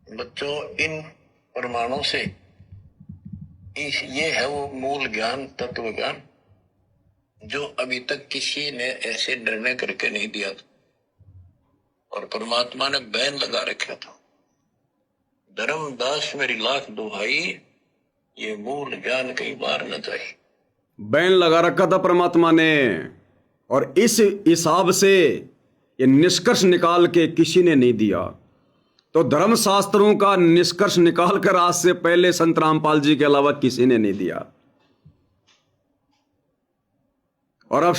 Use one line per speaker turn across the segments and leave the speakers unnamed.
बच्चों, इन प्रमाणों से ये है वो मूल ज्ञान, तत्व ज्ञान, जो अभी तक किसी ने ऐसे निर्णय करके नहीं दिया था और परमात्मा ने बैन लगा रखा था। धर्मदास मेरी लाख दुहाई, ये मूल ज्ञान कई बार न जाए।
बैन लगा रखा था परमात्मा ने, और इस हिसाब से ये निष्कर्ष निकाल के किसी ने नहीं दिया। तो धर्मशास्त्रों का निष्कर्ष निकाल कर आज से पहले संत रामपाल जी के अलावा किसी ने नहीं दिया। और अब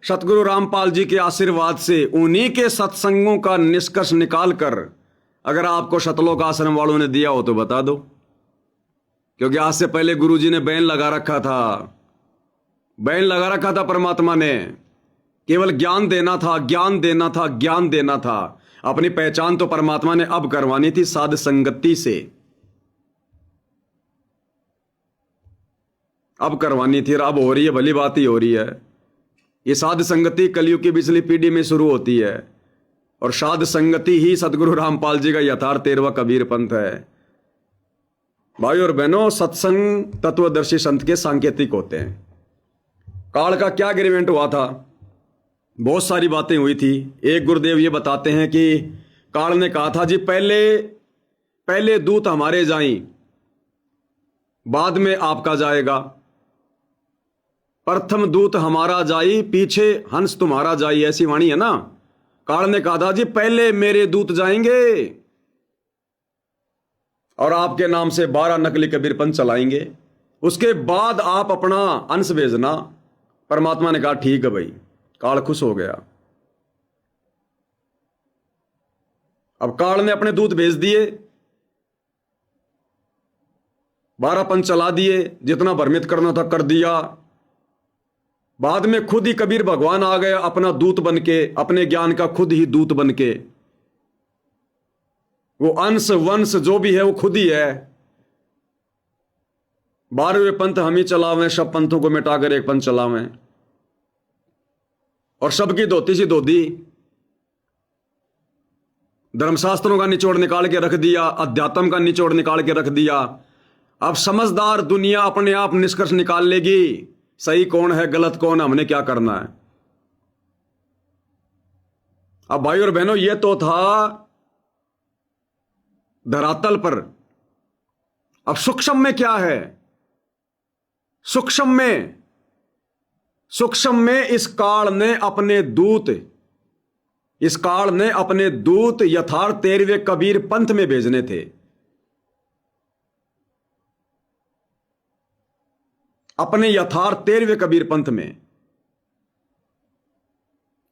सतगुरु रामपाल जी के आशीर्वाद से उन्हीं के सत्संगों का निष्कर्ष निकाल कर अगर आपको शतलोक आश्रम वालों ने दिया हो तो बता दो, क्योंकि आज से पहले गुरुजी ने बैन लगा रखा था। बैन लगा रखा था परमात्मा ने, केवल ज्ञान देना था, ज्ञान देना था, ज्ञान देना था। अपनी पहचान तो परमात्मा ने अब करवानी थी साध संगति से, अब करवानी थी और अब हो रही है, भली बात ही हो रही है। ये साध संगति कलयुग की पिछली पीढ़ी में शुरू होती है, और साध संगति ही सतगुरु रामपाल जी का यथार्थ 13वां कबीर पंथ है। भाई और बहनों, सत्संग तत्वदर्शी संत के सांकेतिक होते हैं। काल का क्या एग्रीमेंट हुआ था? बहुत सारी बातें हुई थी। एक गुरुदेव ये बताते हैं कि काल ने कहा था जी पहले दूत हमारे जाएं, बाद में आपका जाएगा। प्रथम दूत हमारा जाई, पीछे हंस तुम्हारा जाई, ऐसी वाणी है ना। काल ने कहा था जी पहले मेरे दूत जाएंगे और आपके नाम से 12 नकली कबीरपंथ चलाएंगे, उसके बाद आप अपना अंश भेजना। परमात्मा ने कहा ठीक है भाई। काल खुश हो गया। अब काल ने अपने दूत भेज दिए, 12 पंथ चला दिए, जितना भ्रमित करना था कर दिया। बाद में खुद ही कबीर भगवान आ गया अपना दूत बनके, अपने ज्ञान का खुद ही दूत बनके। वो अंश वंश जो भी है वो खुद ही है। 12वें पंथ हम ही चलावें, सब पंथों को मिटाकर एक पंथ चलावें, और सबकी धोती सी धोती। धर्मशास्त्रों का निचोड़ निकाल के रख दिया, अध्यात्म का निचोड़ निकाल के रख दिया। अब समझदार दुनिया अपने आप निष्कर्ष निकाल लेगी, सही कौन है गलत कौन है, हमने क्या करना है। अब भाई और बहनों, ये तो था धरातल पर। अब सूक्ष्म में क्या है? सूक्ष्म में इस काल ने अपने दूत यथार्थ 13वें कबीर पंथ में भेजने थे। अपने यथार्थ 13वें कबीर पंथ में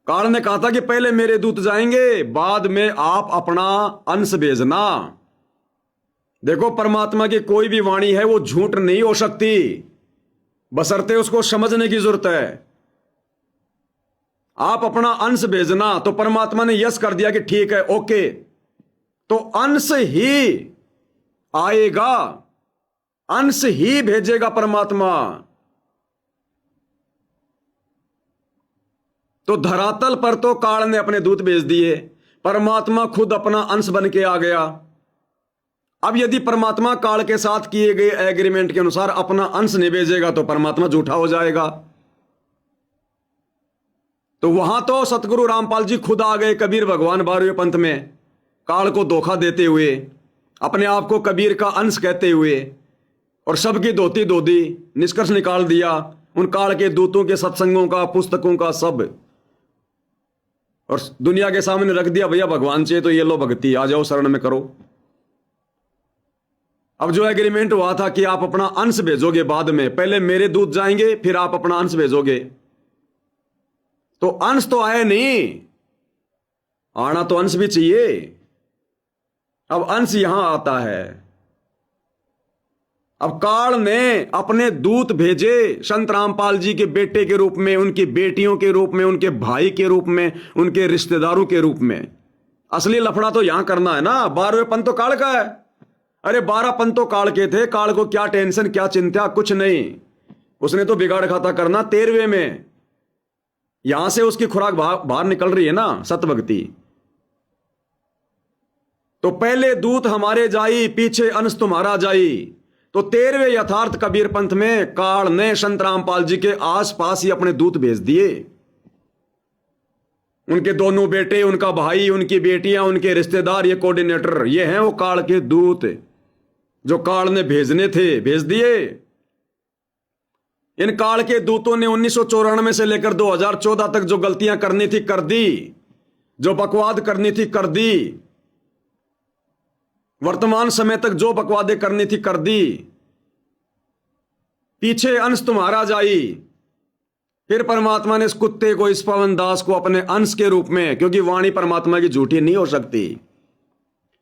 काल ने कहा था कि पहले मेरे दूत जाएंगे, बाद में आप अपना अंश भेजना। देखो, परमात्मा की कोई भी वाणी है वो झूठ नहीं हो सकती, बशर्ते उसको समझने की जरूरत है। आप अपना अंश भेजना, तो परमात्मा ने यस कर दिया कि ठीक है, ओके, तो अंश ही आएगा, अंश ही भेजेगा परमात्मा। तो धरातल पर तो काल ने अपने दूत भेज दिए, परमात्मा खुद अपना अंश बन के आ गया। अब यदि परमात्मा काल के साथ किए गए एग्रीमेंट के अनुसार अपना अंश नहीं भेजेगा तो परमात्मा झूठा हो जाएगा। तो वहां तो सतगुरु रामपाल जी खुद आ गए, कबीर भगवान 12वें पंथ में, काल को धोखा देते हुए, अपने आप को कबीर का अंश कहते हुए, और सबकी धोती धोदी निष्कर्ष निकाल दिया उन काल के दूतों के सत्संगों का, पुस्तकों का, सब, और दुनिया के सामने रख दिया, भैया भगवान चाहिए तो ये लो भक्ति, आ जाओ शरण में करो। अब जो एग्रीमेंट हुआ था कि आप अपना अंश भेजोगे बाद में, पहले मेरे दूत जाएंगे फिर आप अपना अंश भेजोगे, तो अंश तो आया नहीं, आना तो अंश भी चाहिए। अब अंश यहां आता है। अब काल ने अपने दूत भेजे संत रामपाल जी के बेटे के रूप में, उनकी बेटियों के रूप में, उनके भाई के रूप में, उनके रिश्तेदारों के रूप में। असली लफड़ा तो यहां करना है ना। 12वें पंथ तो काल का है। अरे 12 पंथ तो काल के थे, काल को क्या टेंशन, क्या चिंता, कुछ नहीं। उसने तो बिगाड़ खाता करना 13वें में। यहां से उसकी खुराक बाहर निकल रही है ना, सतभक्ति। तो पहले दूत हमारे जाई, पीछे अंश तुम्हारा जाई। तो 13वें यथार्थ कबीर पंथ में काल ने संत रामपाल जी के आसपास ही अपने दूत भेज दिए। उनके दोनों बेटे, उनका भाई, उनकी बेटियां, उनके रिश्तेदार, ये कोऑर्डिनेटर, ये हैं वो काल के दूत जो काल ने भेजने थे, भेज दिए। इन काल के दूतों ने 1994 से लेकर 2014 तक जो गलतियां करनी थी कर दी, जो बकवाद करनी थी कर दी, वर्तमान समय तक जो बकवादे करनी थी कर दी। पीछे अंश तुम्हारा जाई। फिर परमात्मा ने इस कुत्ते को, इस पवन दास को अपने अंश के रूप में, क्योंकि वाणी परमात्मा की झूठी नहीं हो सकती,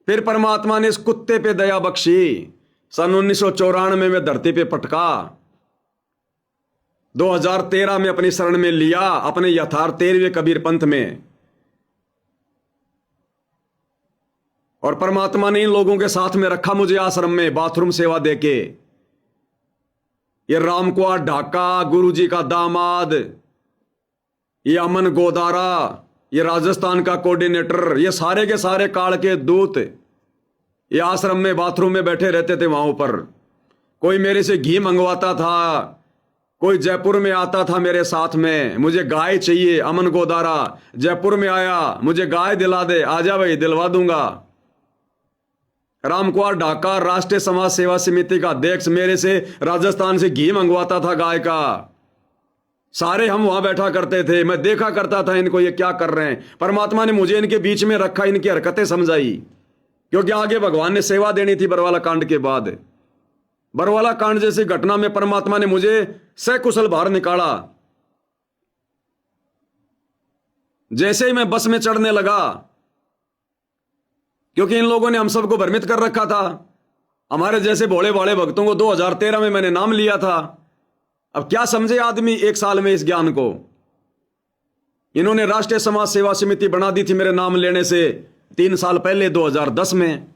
फिर परमात्मा ने इस कुत्ते पे दया बख्शी। सन 1994 में धरती पे पटका, 2013 में अपनी शरण में लिया, अपने यथार्थ 13वें कबीर पंथ में। और परमात्मा ने इन लोगों के साथ में रखा मुझे आश्रम में, बाथरूम सेवा देके। ये रामकुआर ढाका, गुरुजी का दामाद, ये अमन गोदारा, ये राजस्थान का कोऑर्डिनेटर, ये सारे के सारे काल के दूत ये आश्रम में बाथरूम में बैठे रहते थे वहां पर। कोई मेरे से घी मंगवाता था, कोई जयपुर में आता था मेरे साथ में, मुझे गाय चाहिए। अमन गोदारा जयपुर में आया, मुझे गाय दिला दे, आजा भाई दिलवा दूंगा। रामकुआर ढाका राष्ट्रीय समाज सेवा समिति का अध्यक्ष मेरे से राजस्थान से घी मंगवाता था गाय का। सारे हम वहां बैठा करते थे, मैं देखा करता था इनको ये क्या कर रहे हैं। परमात्मा ने मुझे इनके बीच में रखा, इनकी हरकतें समझाई, क्योंकि आगे भगवान ने सेवा देनी थी। बरवाला कांड के बाद, बरवाला कांड जैसी घटना में परमात्मा ने मुझे सकुशल बाहर निकाला। जैसे ही मैं बस में चढ़ने लगा, क्योंकि इन लोगों ने हम सबको भ्रमित कर रखा था, हमारे जैसे भोले भाले भक्तों को 2013 में मैंने नाम लिया था। अब क्या समझे आदमी एक साल में इस ज्ञान को। इन्होंने राष्ट्रीय समाज सेवा समिति बना दी थी मेरे नाम लेने से 3 साल पहले, 2010 में।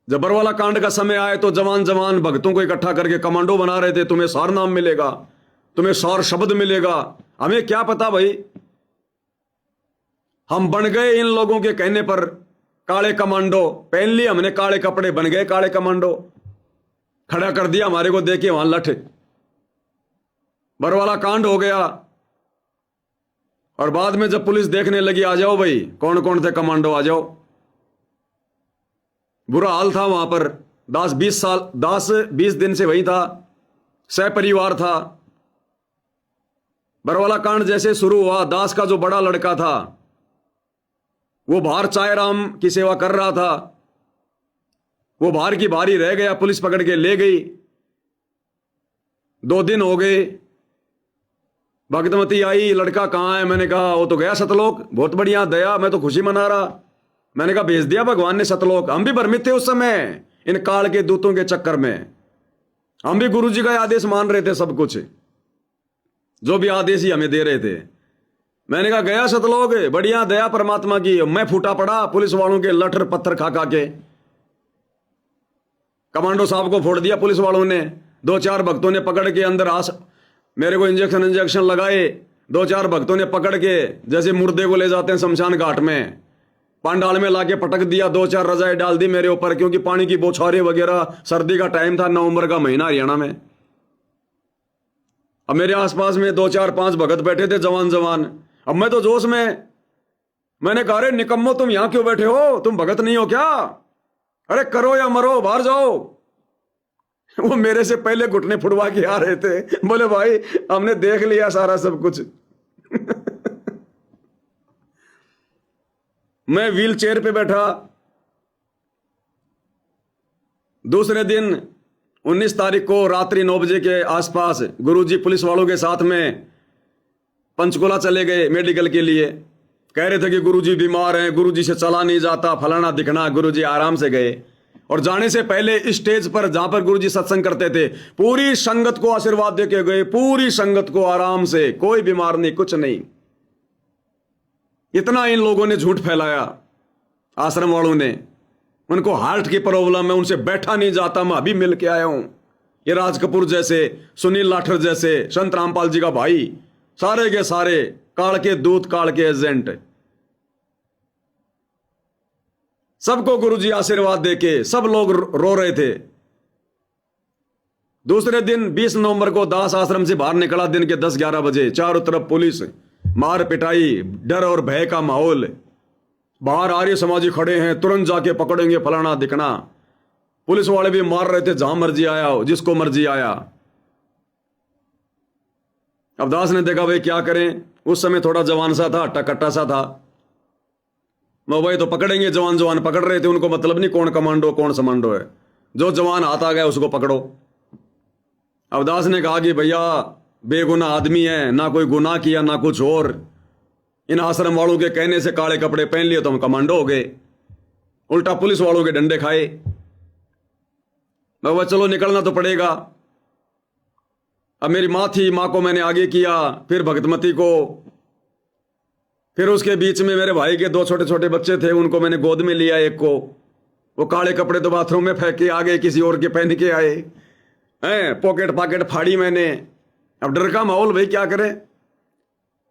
जब बरवाला कांड का समय आए तो जवान जवान भक्तों को इकट्ठा करके कमांडो बना रहे थे, तुम्हें सार नाम मिलेगा, तुम्हें सार शब्द मिलेगा। हमें क्या पता भाई, हम बन गए इन लोगों के कहने पर काले कमांडो। पहन लिए हमने काले कपड़े, बन गए काले कमांडो। खड़ा कर दिया हमारे को, देखे वहां लठ। बरवाला कांड हो गया। और बाद में जब पुलिस देखने लगी, आ जाओ भाई कौन कौन थे कमांडो, आ जाओ। बुरा हाल था वहां पर। 10-20 दिन से वही था, सहपरिवार था। बरवाला कांड जैसे शुरू हुआ, दास का जो बड़ा लड़का था वो बाहर चाय राम की सेवा कर रहा था, वो बाहर की बारी रह गया, पुलिस पकड़ के ले गई। 2 दिन हो गए, भगतमती आई, लड़का कहाँ है? मैंने कहा वो तो गया सतलोक। बहुत बढ़िया, दया, मैं तो खुशी मना रहा। मैंने कहा भेज दिया भगवान ने सतलोक। हम भी भ्रमित थे उस समय इन काल के दूतों के चक्कर में। हम भी गुरु जी का आदेश मान रहे थे, सब कुछ जो भी आदेश ही हमें दे रहे थे। मैंने कहा गया सतलोक, बढ़िया, दया परमात्मा की। मैं फूटा पड़ा पुलिस वालों के लठर पत्थर खा खा के। कमांडो साहब को फोड़ दिया पुलिस वालों ने। 2-4 भक्तों ने पकड़ के अंदर मेरे को इंजेक्शन लगाए। 2-4 भक्तों ने पकड़ के जैसे मुर्दे को ले जाते हैं शमशान घाट में, पांडाल में लाके पटक दिया। 2-4 रजाई डाल दी मेरे ऊपर, क्योंकि पानी की बौछारें वगैरह, सर्दी का टाइम था, नवंबर का महीना हरियाणा में। अब मेरे आसपास में 2-4-5 भगत बैठे थे, जवान। अब मैं तो जोश में, मैंने कहा अरे निकम्मो तुम यहां क्यों बैठे हो, तुम भगत नहीं हो क्या? अरे करो या मरो, बाहर जाओ। वो मेरे से पहले घुटने फुड़वा के आ रहे थे। बोले भाई हमने देख लिया सारा सब कुछ। मैं व्हील चेयर पे बैठा। दूसरे दिन 19 तारीख को रात्रि 9 बजे के आसपास गुरुजी पुलिस वालों के साथ में पंचकुला चले गए मेडिकल के लिए। कह रहे थे कि गुरुजी बीमार हैं, गुरुजी से चला नहीं जाता, फलाना दिखना। गुरुजी आराम से गए। और जाने से पहले स्टेज पर जहां पर गुरुजी सत्संग करते थे, पूरी संगत को आशीर्वाद देके गए, पूरी संगत को आराम से, कोई बीमार नहीं, कुछ नहीं। इतना इन लोगों ने झूठ फैलाया, आश्रम वालों ने। उनको हार्ट की प्रॉब्लम है, उनसे बैठा नहीं जाता, मैं अभी मिल के आया हूं। ये राज कपूर जैसे, सुनील लाठर जैसे, संत रामपाल जी का भाई, सारे के सारे काल के दूत, काल के एजेंट। सबको गुरुजी आशीर्वाद देके सब लोग रो रहे थे। दूसरे दिन 20 नवंबर को दास आश्रम से बाहर निकला दिन के 10-11 बजे। चारों तरफ पुलिस, मार पिटाई, डर और भय का माहौल। बाहर आर्य समाजी खड़े हैं, तुरंत जाके पकड़ेंगे, फलाना दिखना। पुलिस वाले भी मार रहे थे, जहां मर्जी आया हो, जिसको मर्जी आया। अब दास ने देखा भाई क्या करें। उस समय थोड़ा जवान सा था, हट्टा कट्टा सा था। मैं भाई तो पकड़ेंगे, जवान जवान पकड़ रहे थे, उनको मतलब नहीं कौन कमांडो कौन समांडो है। जो जवान हाथ आ गया उसको पकड़ो। अब दास ने कहा कि भैया बेगुनाह आदमी है, ना कोई गुनाह किया ना कुछ और। इन आश्रम वालों के कहने से काले कपड़े पहन लिए तो हम कमांडो हो गए, उल्टा पुलिस वालों के डंडे खाए। मैं चलो निकलना तो पड़ेगा। अब मेरी माँ थी, माँ को मैंने आगे किया, फिर भगतमती को, फिर उसके बीच में मेरे भाई के 2 छोटे छोटे बच्चे थे, उनको मैंने गोद में लिया। एक को वो काले कपड़े तो बाथरूम में फेंक के आ गए, किसी और के पहन के आए हैं। पॉकेट पाकेट फाड़ी मैंने। अब डर का माहौल, भाई क्या करें।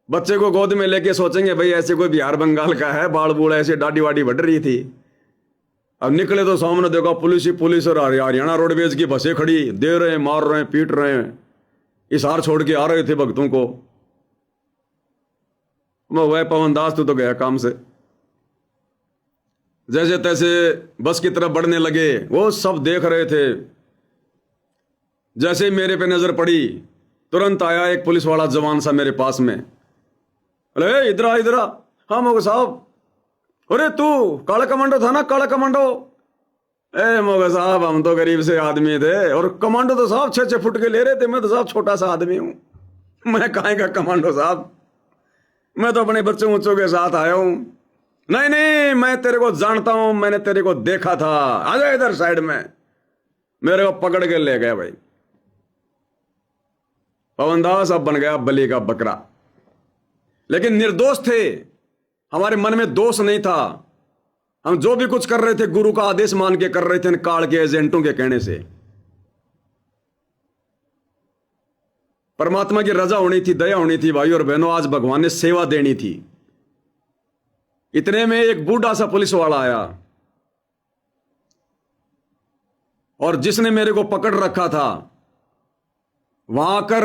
बच्चे को गोद में लेके सोचेंगे भाई ऐसे कोई बिहार बंगाल का है, बाल बूढ़ ऐसे दाढ़ी वाड़ी बढ़ रही थी। अब निकले तो सामने देखा पुलिस ही पुलिस, और हरियाणा रोडवेज की बसें खड़ी, दे रहे हैं, मार रहे हैं, पीट रहे हैं, इशार छोड़ के आ रहे थे भक्तों को। मैं वह पवन दास तू तो गया काम से। जैसे तैसे बस की तरफ बढ़ने लगे, वो सब देख रहे थे। जैसे ही मेरे पे नजर पड़ी, तुरंत आया एक पुलिस वाला जवान सा मेरे पास में। अरे इधर आ, इधर आ। हाँ मोगे साहब। अरे तू काला कमांडो था ना, काला कमांडो। ए मोगे साहब हम तो गरीब से आदमी थे, और कमांडो तो साहब 6-6 फुट के ले रहे थे। मैं तो साहब छोटा सा आदमी हूं, मैं काहे का कमांडो साहब, मैं तो अपने बच्चों उच्चों के साथ आया हूं। नहीं नहीं मैं तेरे को जानता हूं, मैंने तेरे को देखा था, आ जा इधर साइड में। मेरे को पकड़ के ले गए भाई। पवन दास अब बन गया बलि का बकरा। लेकिन निर्दोष थे, हमारे मन में दोष नहीं था। हम जो भी कुछ कर रहे थे गुरु का आदेश मान के कर रहे थे, काल के एजेंटों के कहने से। परमात्मा की रजा होनी थी, दया होनी थी भाई और बहनों। आज भगवान ने सेवा देनी थी। इतने में एक बूढ़ा सा पुलिस वाला आया, और जिसने मेरे को पकड़ रखा था वहां आकर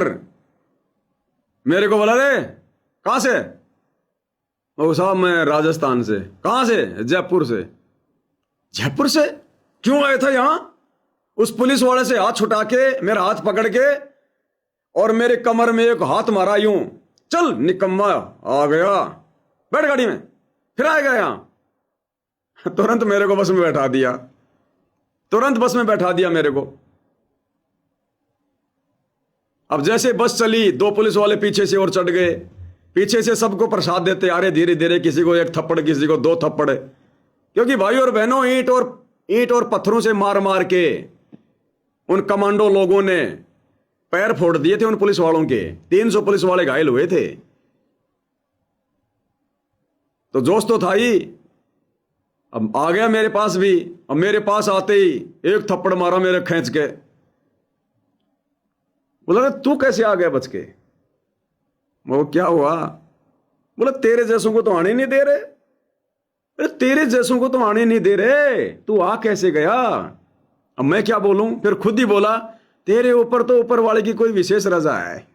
मेरे को बोला, रे कहां से? ओ साहब मैं राजस्थान से। कहां से? जयपुर से। जयपुर से? क्यों आया था यहां? उस पुलिस वाले से हाथ छुटा के, मेरा हाथ पकड़ के, और मेरे कमर में एक हाथ मारा यूं। चल निकम्मा, आ गया, बैठ गाड़ी में, फिर आएगा यहां। तुरंत मेरे को बस में बैठा दिया, तुरंत बस में बैठा दिया मेरे को। अब जैसे बस चली, 2 पुलिस वाले पीछे से और चढ़ गए। पीछे से सबको प्रसाद देते आ रहे धीरे धीरे, किसी को 1 थप्पड़, किसी को 2 थप्पड़। क्योंकि भाई और बहनों ईंट और पत्थरों से मार मार के उन कमांडो लोगों ने पैर फोड़ दिए थे उन पुलिस वालों के। 300 पुलिस वाले घायल हुए थे। तो जोश तो था ही। अब आ गया मेरे पास भी। अब मेरे पास आते ही 1 थप्पड़ मारा मेरे खींच के। बोला तू कैसे आ गया बच के? वो क्या हुआ? बोला तेरे जैसों को तो आने नहीं दे रहे। अरे तेरे जैसों को तो आने नहीं दे रहे, तू आ कैसे गया? अब मैं क्या बोलूं? फिर खुद ही बोला, तेरे ऊपर तो ऊपर वाले की कोई विशेष रजा है।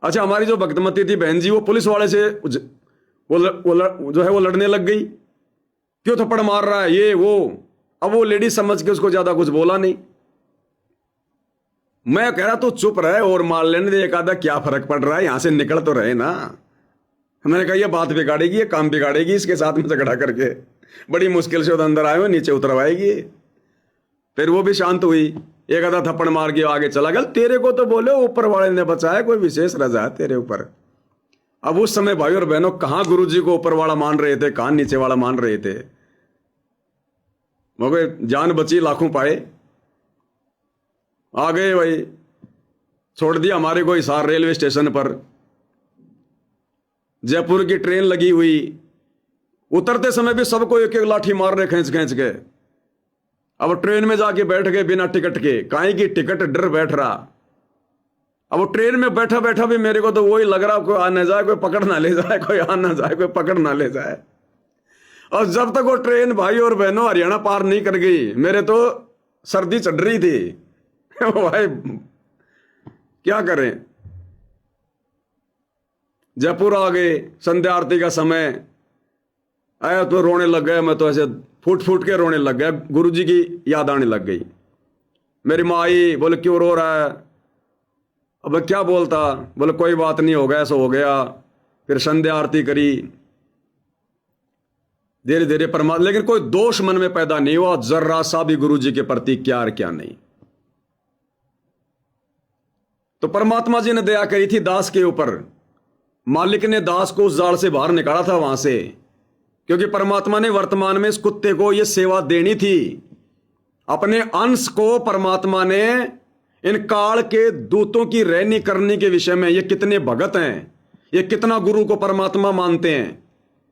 अच्छा हमारी जो भक्तमती थी बहन जी, वो पुलिस वाले से जो है वो लड़ने लग गई। क्यों थप्पड़ मार रहा है ये वो। अब वो लेडीज समझ के उसको ज्यादा कुछ बोला नहीं। मैं कह रहा तू चुप रहे और मार लेने दे एक आधा, क्या फर्क पड़ रहा है, यहां से निकल तो रहे ना। मैंने कहा ये बात बिगाड़ेगी, ये काम बिगाड़ेगी, इसके साथ में झगड़ा करके बड़ी मुश्किल से उधर अंदर आए हो, नीचे उतरवाएगी। फिर वो भी शांत हुई, एक आधा थप्पड़ मार के आगे चला गया। तेरे को तो बोले ऊपर वाले ने बचाया, कोई विशेष रजा है तेरे ऊपर। अब उस समय भाई और बहनों कहां गुरु जी को ऊपर वाला मान रहे थे, कहां नीचे वाला मान रहे थे। मगर जान बची लाखों पाए। आ गए भाई, छोड़ दिया हमारे को हिसार रेलवे स्टेशन पर। जयपुर की ट्रेन लगी हुई, उतरते समय भी सबको 1-1 लाठी मार रहे खींच खींच के। अब ट्रेन में जाके बैठ गए बिना टिकट के, काहे की टिकट डर बैठ रहा। अब वो ट्रेन में बैठा बैठा भी मेरे को तो वही लग रहा, कोई आ ना जाए, कोई पकड़ ना ले जाए, कोई आ ना जाए, कोई पकड़ ना ले जाए। और जब तक वो ट्रेन भाई और बहनों हरियाणा पार नहीं कर गई, मेरे तो सर्दी चढ़ रही थी। भाई क्या करें। जयपुर आ गए, संध्या आरती का समय आया तो रोने लग गया। मैं तो ऐसे फूट फूट के रोने लग गया, गुरुजी की याद आने लग गई। मेरी माँ आई, बोले क्यों रो रहा है? अब क्या बोलता, बोले कोई बात नहीं, हो गया ऐसा हो गया। फिर संध्या आरती करी, धीरे धीरे परमात्मा, लेकिन कोई दोष मन में पैदा नहीं हुआ जर्रा सा भी गुरुजी के प्रति, क्या और क्या नहीं। तो परमात्मा जी ने दया करी थी दास के ऊपर। मालिक ने दास को उस जाल से बाहर निकाला था वहां से, क्योंकि परमात्मा ने वर्तमान में इस कुत्ते को यह सेवा देनी थी। अपने अंश को परमात्मा ने इन काल के दूतों की रहनी करने के विषय में, ये कितने भगत हैं, ये कितना गुरु को परमात्मा मानते हैं।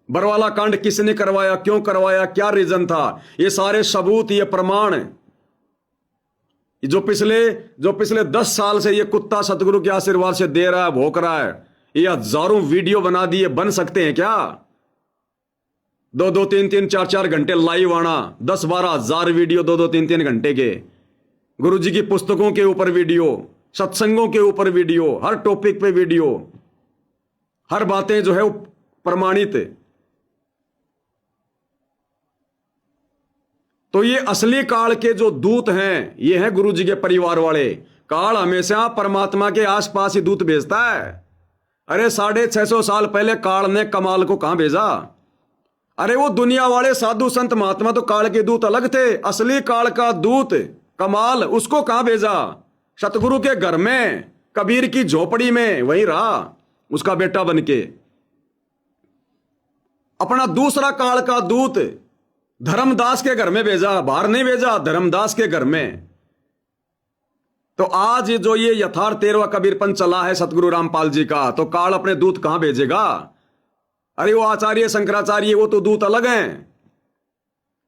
बरवाला कांड किसने करवाया, क्यों करवाया, क्या रीजन था, ये सारे सबूत, ये प्रमाण जो पिछले 10 साल से ये कुत्ता सतगुरु के आशीर्वाद से दे रहा है, भोंक रहा है। ये हजारों वीडियो बना दिए, बन सकते हैं क्या? 2-2, 3-3, 4-4 घंटे लाइव आना, 10-12 हजार वीडियो 2-2, 3-3 घंटे के, गुरुजी की पुस्तकों के ऊपर वीडियो, सत्संगों के ऊपर वीडियो, हर टॉपिक पे वीडियो, हर बातें जो है वो प्रमाणित। तो ये असली काल के जो दूत हैं, ये हैं गुरुजी के परिवार वाले। काल हमेशा परमात्मा के आसपास ही दूत भेजता है। अरे 650 साल पहले काल ने कमाल को कहां भेजा? अरे वो दुनिया वाले साधु संत महात्मा तो काल के दूत अलग थे, असली काल का दूत कमाल उसको कहां भेजा? सतगुरु के घर में, कबीर की झोपड़ी में, वहीं रहा उसका बेटा बनके। अपना दूसरा काल का दूत धर्मदास के घर में भेजा, बाहर नहीं भेजा, धर्मदास के घर में। तो आज जो ये यथार्थ 13वां कबीरपंथ चला है सतगुरु रामपाल जी का, तो काल अपने दूत कहां भेजेगा? अरे वो आचार्य शंकराचार्य, वो तो दूत अलग हैं।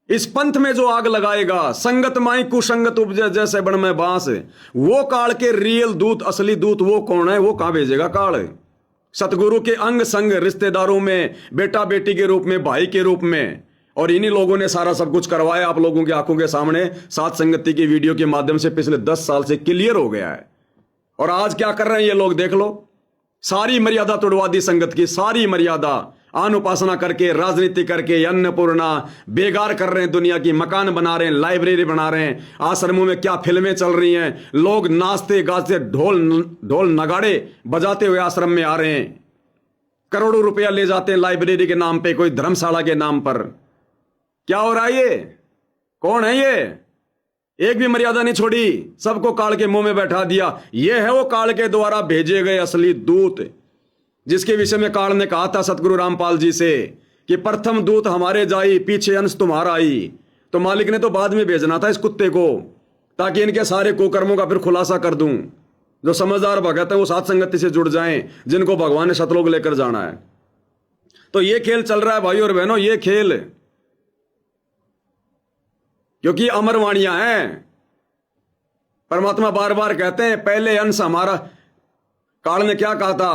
इस पंथ में जो आग लगाएगा, संगत माई कुसंगत उपजे जैसे बन में बांस, वो काल के रियल दूत, असली दूत वो कौन है? वो कहां भेजेगा काल? सतगुरु के अंग संग रिश्तेदारों में, बेटा बेटी के रूप में, भाई के रूप में। और इन्हीं लोगों ने सारा सब कुछ करवाया आप लोगों की आंखों के सामने, साथ संगति की वीडियो के माध्यम से पिछले 10 साल से क्लियर हो गया है। और आज क्या कर रहे हैं ये लोग, देख लो। सारी मर्यादा तोड़वा दी संगत की, सारी मर्यादा, आन उपासना करके, राजनीति करके, अन्नपूर्णा बेगार कर रहे हैं दुनिया की, मकान बना रहे हैं, लाइब्रेरी बना रहे हैं, आश्रमों में क्या फिल्में चल रही हैं, लोग नाचते गाते ढोल नगाड़े बजाते हुए आश्रम में आ रहे हैं, करोड़ों रुपया ले जाते हैं लाइब्रेरी के नाम पे, कोई धर्मशाला के नाम पर। क्या हो रहा है ये? कौन है ये? एक भी मर्यादा नहीं छोड़ी, सबको काल के मुंह में बैठा दिया। ये है वो काल के द्वारा भेजे गए असली दूत, जिसके विषय में काल ने कहा था सतगुरु रामपाल जी से कि प्रथम दूत हमारे जाई, पीछे अंश तुम्हारा आई। तो मालिक ने तो बाद में भेजना था इस कुत्ते को, ताकि इनके सारे कुकर्मों का फिर खुलासा कर दूं। जो समझदार भगत है वो साथ संगति से जुड़ जाएं, जिनको भगवान ने सतलोक लेकर जाना है। तो ये खेल चल रहा है भाई और बहनों, ये खेल, क्योंकि अमर वाणियां हैं। परमात्मा बार बार कहते हैं पहले अंश हमारा। काल ने क्या कहा था?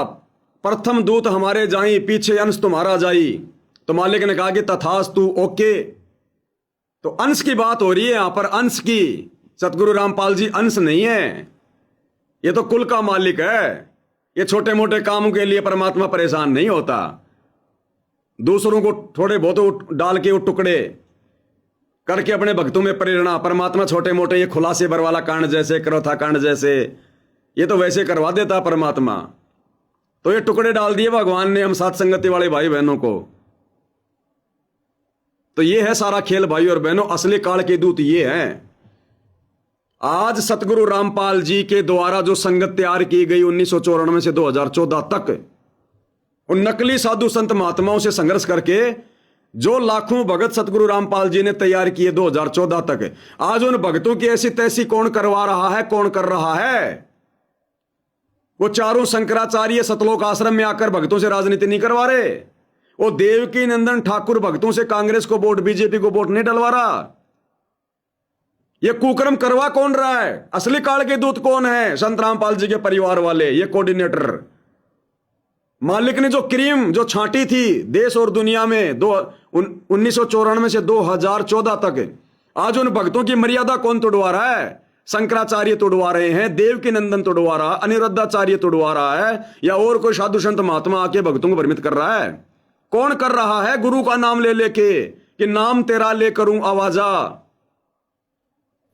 प्रथम दूत हमारे जाई, पीछे अंश तुम्हारा जाई। तो मालिक ने कहा कि तथास्तु, ओके। तो अंश की बात हो रही है यहां पर, अंश की। सतगुरु रामपाल जी अंश नहीं है, ये तो कुल का मालिक है। ये छोटे मोटे कामों के लिए परमात्मा परेशान नहीं होता। दूसरों को थोड़े बहुत डाल के वो टुकड़े करके अपने भक्तों में प्रेरणा, परमात्मा छोटे मोटे ये खुलासे बरवाला कांड जैसे, करोथा कांड जैसे, ये तो वैसे करवा देता परमात्मा। तो ये टुकड़े डाल दिए भगवान ने हम साथ संगति वाले भाई बहनों को। तो ये है सारा खेल भाई और बहनों, असली काल के दूत ये हैं। आज सतगुरु रामपाल जी के द्वारा जो संगत तैयार की गई 1994 से 2014 तक, उन नकली साधु संत महात्माओं से संघर्ष करके जो लाखों भगत सतगुरु रामपाल जी ने तैयार किए 2014 तक, आज उन भक्तों की ऐसी तैसी कौन करवा रहा है, कौन कर रहा है? वो चारों शंकराचार्य सतलोक आश्रम में आकर भक्तों से राजनीति नहीं करवा रहे। वो देवकी नंदन ठाकुर भक्तों से कांग्रेस को वोट, बीजेपी को वोट नहीं डलवा रहा। ये कुकर्म करवा कौन रहा है? असली काल के दूत कौन है? संत रामपाल जी के परिवार वाले, ये कोऑर्डिनेटर। मालिक ने जो क्रीम जो छांटी थी देश और दुनिया में 1994 से 2014 तक, आज उन भक्तों की मर्यादा कौन तोड़वा रहा है? शंकराचार्य तोड़वा रहे हैं, देवकी नंदन तोड़वा रहा, अनिरुद्धाचार्य तोड़वा रहा है, या और कोई साधु संत महात्मा आके भक्तों को भ्रमित कर रहा है? कौन कर रहा है? गुरु का नाम ले लेके कि नाम तेरा ले करूं आवाजा,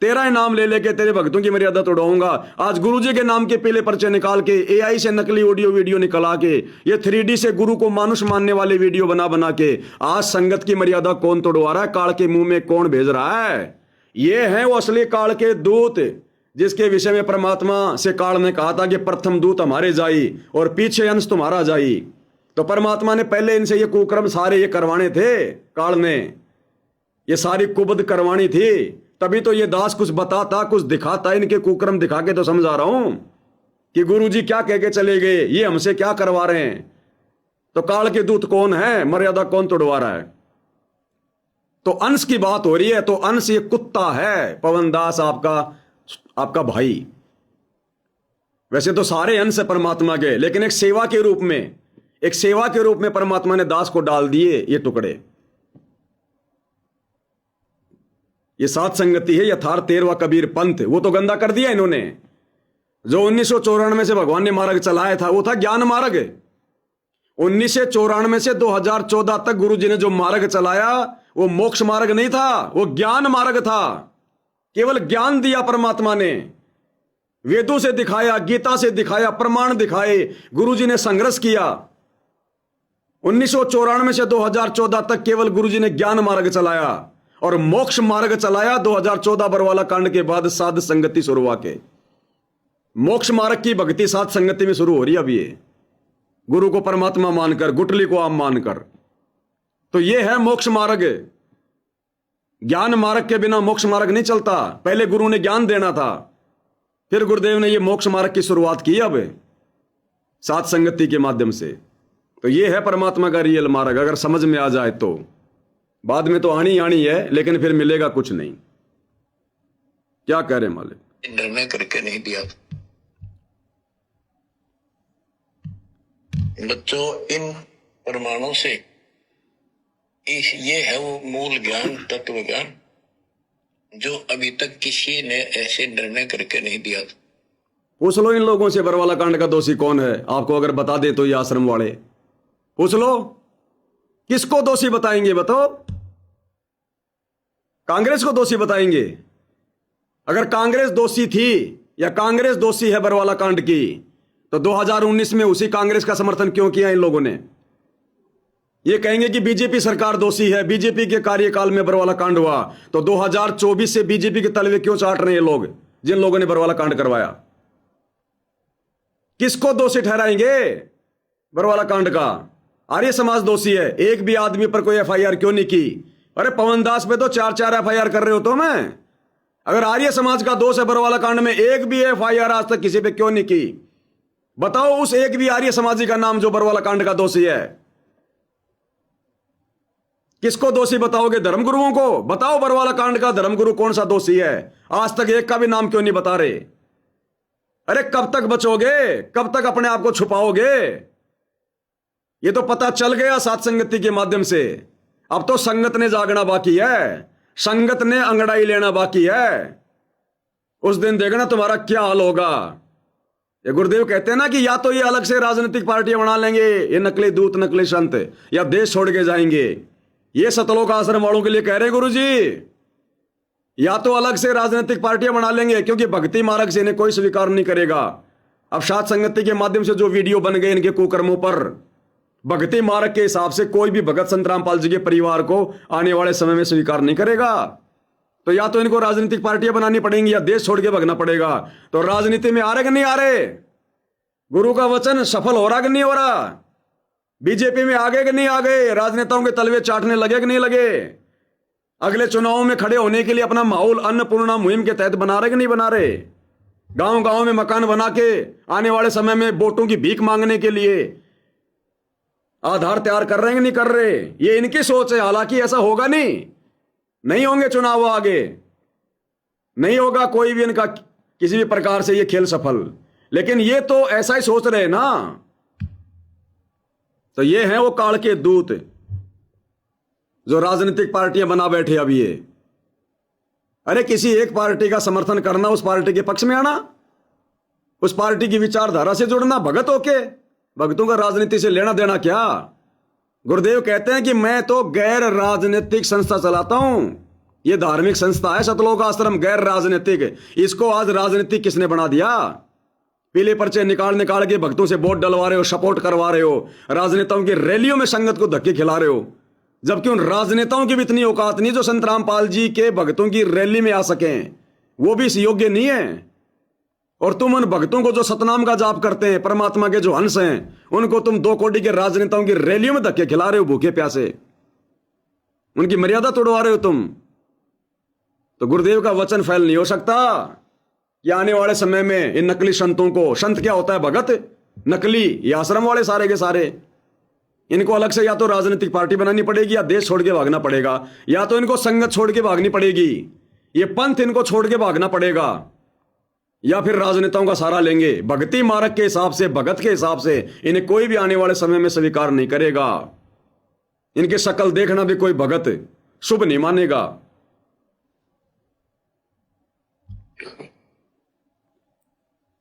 तेरा ही नाम ले लेके तेरे भक्तों की मर्यादा तोड़ाऊंगा। आज गुरुजी के नाम के पीले पर्चे निकाल के, एआई से नकली ऑडियो वीडियो निकला के, ये 3D से गुरु को मानुष मानने वाले वीडियो बना बना के आज संगत की मर्यादा कौन तोड़वा रहा है? काल के मुंह में कौन भेज रहा है? ये है वो असली काल के दूत, जिसके विषय में परमात्मा से काल ने कहा था कि प्रथम दूत हमारे जाई और पीछे अंश तुम्हारा जाई। तो परमात्मा ने पहले इनसे ये कुकर्म सारे ये करवाने थे, काल ने ये सारी कुबद करवानी थी। तभी तो ये दास कुछ बताता, कुछ दिखाता, इनके कुकर्म दिखा के तो समझा रहा हूं कि गुरुजी क्या कह के चले गए, ये हमसे क्या करवा रहे हैं। तो काल के दूत कौन है? मर्यादा कौन तोड़वा रहा है? तो अंश की बात हो रही है, तो अंश ये कुत्ता है, पवन दास आपका भाई। वैसे तो सारे अंश है परमात्मा के, लेकिन एक सेवा के रूप में परमात्मा ने दास को डाल दिए ये टुकड़े। ये सात संगति है, यथार्थ 13वां कबीर पंथ, वो तो गंदा कर दिया इन्होंने। जो 1994 से भगवान ने मार्ग चलाया था वो था ज्ञान मार्ग। 1994 से 2014 तक गुरु जी ने जो मार्ग चलाया वो मोक्ष मार्ग नहीं था, वो ज्ञान मार्ग था। केवल ज्ञान दिया परमात्मा ने, वेदों से दिखाया, गीता से दिखाया, प्रमाण दिखाए। गुरु जी ने संघर्ष किया। 1994 से 2014 तक केवल गुरु जी ने ज्ञान मार्ग चलाया और मोक्ष मार्ग चलाया 2014 बरवाला कांड के बाद साध संगति शुरू हुआ के। मोक्ष मार्ग की भक्ति साध संगति में शुरू हो रही है अब ये, गुरु को परमात्मा मानकर, गुटली को आम मानकर। तो ये है मोक्ष मार्ग। ज्ञान मार्ग के बिना मोक्ष मार्ग नहीं चलता। पहले गुरु ने ज्ञान देना था, फिर गुरुदेव ने ये मोक्ष मार्ग की शुरुआत की अब साध संगति के माध्यम से। तो ये है परमात्मा का रियल मार्ग, अगर समझ में आ जाए तो। बाद में तो आनी है, लेकिन फिर मिलेगा कुछ नहीं। क्या कह रहे मालिक?
निर्णय करके नहीं दिया। बच्चों, इन प्रमाणों से ये है वो मूल ज्ञान, तत्व ज्ञान, जो अभी तक किसी ने ऐसे निर्णय करके नहीं दिया।
पूछ लो इन लोगों से बरवाला कांड का दोषी कौन है। आपको अगर बता दे तो ये आश्रम वाले पूछ लो, किसको दोषी बताएंगे? बताओ। कांग्रेस को दोषी बताएंगे? अगर कांग्रेस दोषी थी या कांग्रेस दोषी है बरवाला कांड की, तो 2019 में उसी कांग्रेस का समर्थन क्यों किया इन लोगों ने? ये कहेंगे कि बीजेपी सरकार दोषी है, बीजेपी के कार्यकाल में बरवाला कांड हुआ, तो 2024 से बीजेपी के तलवे क्यों चाट रहे हैं लोग, जिन लोगों ने बरवाला कांड करवाया? किसको दोषी ठहराएंगे बरवाला कांड का? आर्य समाज दोषी है। एक भी आदमी पर कोई एफआईआर क्यों नहीं की? अरे पवन दास पे तो 4 एफआईआर कर रहे हो तो मैं। अगर आर्य समाज का दोष है बरवाला कांड में, एक भी एफआईआर आज तक किसी पे क्यों नहीं की? बताओ उस एक भी आर्य समाजी का नाम जो बरवाला कांड का दोषी है। किसको दोषी बताओगे? धर्मगुरुओं को बताओ, बरवाला कांड का धर्मगुरु कौन सा दोषी है? आज तक एक का भी नाम क्यों नहीं बता रहे? अरे कब तक बचोगे? कब तक अपने आप को छुपाओगे? ये तो पता चल गया सात संगति के माध्यम से। अब तो संगत ने जागना बाकी है, संगत ने अंगड़ाई लेना बाकी है। उस दिन देखना तुम्हारा क्या हाल होगा। ये गुरुदेव कहते हैं ना कि या तो ये अलग से राजनीतिक पार्टियां बना लेंगे, ये नकली दूत नकली संत, या देश छोड़ के जाएंगे। ये सतलोक आश्रम वालों के लिए कह रहे हैं गुरुजी, या तो अलग से राजनीतिक पार्टियां बना लेंगे, क्योंकि भक्ति मार्ग से इन्हें कोई स्वीकार नहीं करेगा। अब सात संगति के माध्यम से जो वीडियो बन गए इनके कुकर्मों पर, भक्ति मार्ग के हिसाब से कोई भी भगत संत रामपाल जी के परिवार को आने वाले समय में स्वीकार नहीं करेगा। तो या तो इनको राजनीतिक पार्टियां बनानी पड़ेंगी या देश छोड़ के भगना पड़ेगा। तो राजनीति में आ रहे कि नहीं आ रहे? गुरु का वचन सफल हो रहा कि नहीं हो रहा? बीजेपी में आ गए कि नहीं आ गए? राजनेताओं के तलवे चाटने लगे कि नहीं लगे? अगले चुनावों में खड़े होने के लिए अपना माहौल अन्नपूर्णा मुहिम के तहत बना रहे कि नहीं बना रहे? गांव गांव में मकान बना के आने वाले समय में वोटों की भीख मांगने के लिए आधार तैयार कर रहे हैं कि नहीं कर रहे? ये इनकी सोच है। हालांकि ऐसा होगा नहीं होंगे चुनाव आगे, नहीं होगा कोई भी इनका किसी भी प्रकार से ये खेल सफल। लेकिन ये तो ऐसा ही सोच रहे ना तो ये हैं वो काल के दूत जो राजनीतिक पार्टियां बना बैठे अब ये। अरे किसी एक पार्टी का समर्थन करना, उस पार्टी के पक्ष में आना, उस पार्टी की विचारधारा से जुड़ना, भगत होके। भगतों का राजनीति से लेना देना क्या? गुरुदेव कहते हैं कि मैं तो गैर राजनीतिक संस्था चलाता हूं। ये धार्मिक संस्था है सतलोक आश्रम, गैर राजनीतिक। इसको आज राजनीतिक किसने बना दिया? पीले पर्चे निकाल निकाल के भक्तों से वोट डलवा रहे हो, सपोर्ट करवा रहे हो, राजनेताओं की रैलियों में संगत को धक्के खिला रहे हो, जबकि उन राजनेताओं की भी इतनी औकात नहीं जो संत रामपाल जी के भक्तों की रैली में आ सकें, वो भी इस योग्य नहीं है। और तुम उन भक्तों को जो सतनाम का जाप करते हैं, परमात्मा के जो अंश हैं, उनको तुम 2 कोटि के राजनेताओं की रैलियों में धक्के खिला रहे हो, भूखे प्यासे, उनकी मर्यादा तोड़वा रहे हो तुम। तो गुरुदेव का वचन फैल नहीं हो सकता कि आने वाले समय में इन नकली संतों को, संत क्या होता है? भगत। नकली ये आश्रम वाले सारे के सारे, इनको अलग से या तो राजनीतिक पार्टी बनानी पड़ेगी, या देश छोड़ के भागना पड़ेगा, या तो इनको संगत छोड़ के भागनी पड़ेगी, ये पंथ इनको छोड़ के भागना पड़ेगा, या फिर राजनेताओं का सहारा लेंगे। भक्ति मार्ग के हिसाब से, भगत के हिसाब से इन्हें कोई भी आने वाले समय में स्वीकार नहीं करेगा। इनकी शक्ल देखना भी कोई भगत शुभ नहीं मानेगा।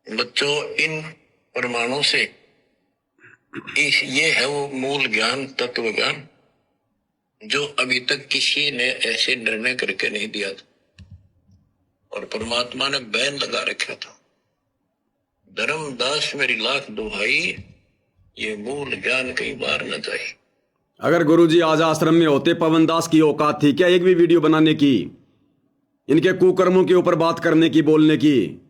बच्चों, इन प्रमाणों से ये है वो मूल ज्ञान, तत्व ज्ञान, जो अभी तक किसी ने ऐसे निर्णय करके नहीं दिया था, और परमात्मा ने बैन लगा रखा था। धर्मदास मेरी लाख दुहाई, ये मूल ज्ञान कई बार न जाए।
अगर गुरुजी आज आश्रम में होते, पवन दास की औकात थी क्या एक भी वीडियो बनाने की? इनके कुकर्मों के ऊपर बात करने की, बोलने की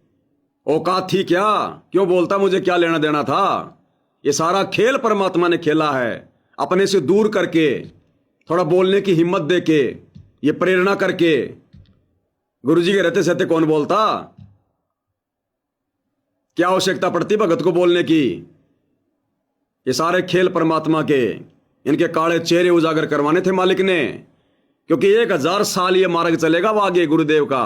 औकात थी क्या? क्यों बोलता? मुझे क्या लेना देना था? ये सारा खेल परमात्मा ने खेला है, अपने से दूर करके, थोड़ा बोलने की हिम्मत देके, ये प्रेरणा करके। गुरुजी के रहते सहते कौन बोलता? क्या आवश्यकता पड़ती भगत को बोलने की? ये सारे खेल परमात्मा के, इनके काले चेहरे उजागर करवाने थे मालिक ने, क्योंकि 1000 साल ये मार्ग चलेगा वो आगे गुरुदेव का।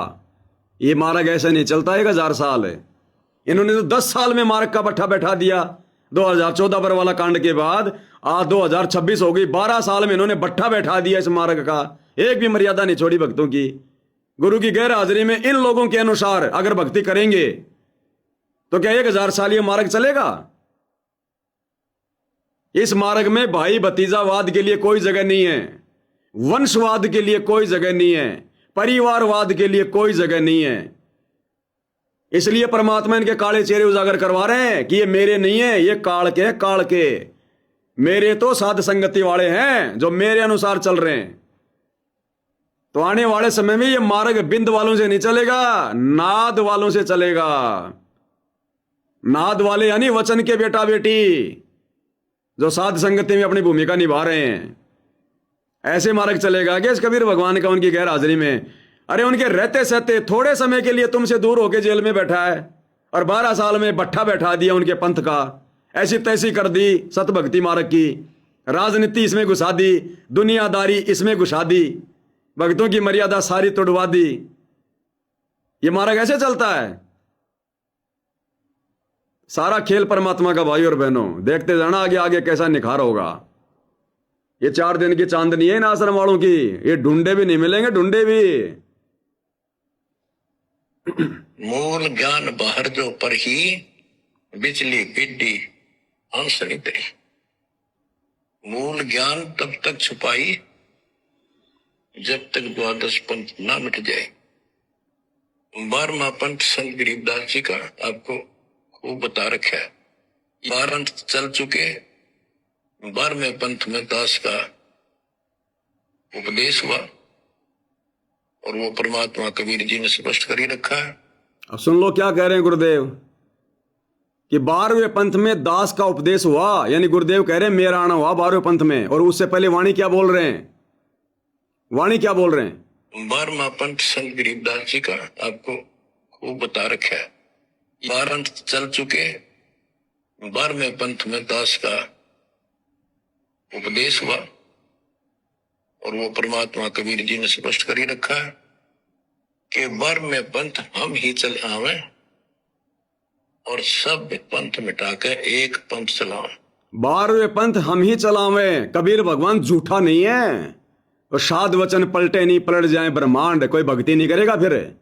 ये मार्ग ऐसे नहीं चलता 1000 साल। इन्होंने तो 10 साल में मार्ग का बट्ठा बैठा दिया। 2014 बरवाला कांड के बाद आज 2026 हो गई, 12 साल में इन्होंने बट्ठा बैठा दिया इस मार्ग का। एक भी मर्यादा नहीं छोड़ी भक्तों की। गुरु की गैर हाजिरी में इन लोगों के अनुसार अगर भक्ति करेंगे तो क्या 1000 साल ये मार्ग चलेगा? इस मार्ग में भाई भतीजावाद के लिए कोई जगह नहीं है, वंशवाद के लिए कोई जगह नहीं है, परिवारवाद के लिए कोई जगह नहीं है। इसलिए परमात्मा इनके काले चेहरे उजागर करवा रहे हैं कि ये मेरे नहीं है, ये काल के, काल के। मेरे तो साध संगति वाले हैं जो मेरे अनुसार चल रहे हैं। तो आने वाले समय में ये मार्ग बिंद वालों से नहीं चलेगा, नाद वालों से चलेगा। नाद वाले यानी वचन के बेटा बेटी जो साध संगति में अपनी भूमिका निभा रहे हैं। ऐसे मार्ग चलेगा कि इस कबीर भगवान का उनकी गैर हाजिरी में। अरे उनके रहते सहते थोड़े समय के लिए तुमसे दूर होकर जेल में बैठा है और 12 साल में बट्ठा बैठा दिया उनके पंथ का, ऐसी तैसी कर दी सतभक्ति मार्ग की, राजनीति इसमें घुसा दी, दुनियादारी इसमें घुसा दी, भक्तों की मर्यादा सारी तोड़वा दी। ये मार्ग ऐसे चलता है। सारा खेल परमात्मा का भाई और बहनों, देखते जाना आगे आगे कैसा निखार होगा। ये 4 दिन की चांदनी है इन आश्रम वालों की, ये ढूंढे भी नहीं मिलेंगे, ढूंढे भी।
मूल ज्ञान बाहर जो पर ही बिजली पिड्डी आंसरी दे। मूल ज्ञान तब तक छुपाई जब तक 12 पंथ ना मिट जाए। 12वां पंथ संत गरीबदास जी का आपको खूब बता रखा है। 12 चल चुके, 12वें पंथ में दास का उपदेश हुआ और वो परमात्मा कबीर जी ने स्पष्ट कर ही रखा है।
अब सुन लो क्या कह रहे हैं गुरुदेव कि 12वें पंथ में दास का उपदेश हुआ, यानी गुरुदेव कह रहे हैं मेरा आना हुआ 12वें पंथ में। और उससे पहले वाणी क्या बोल रहे हैं? वाणी क्या बोल रहे हैं?
12वां पंथ संत गरीबदास जी का आपको खूब बता रखा है। 12 चल चुके, 12वें पंथ में दास का उपदेश हुआ और वो परमात्मा कबीर जी ने स्पष्ट कर ही रखा है कि 12वें पंथ हम ही चल आवे और सब पंथ मिटाकर एक पंथ चलाओ।
12वें पंथ हम ही चलावें। कबीर भगवान झूठा नहीं है। और साध वचन पलटे नहीं, पलट जाए ब्रह्मांड, कोई भक्ति नहीं करेगा फिर।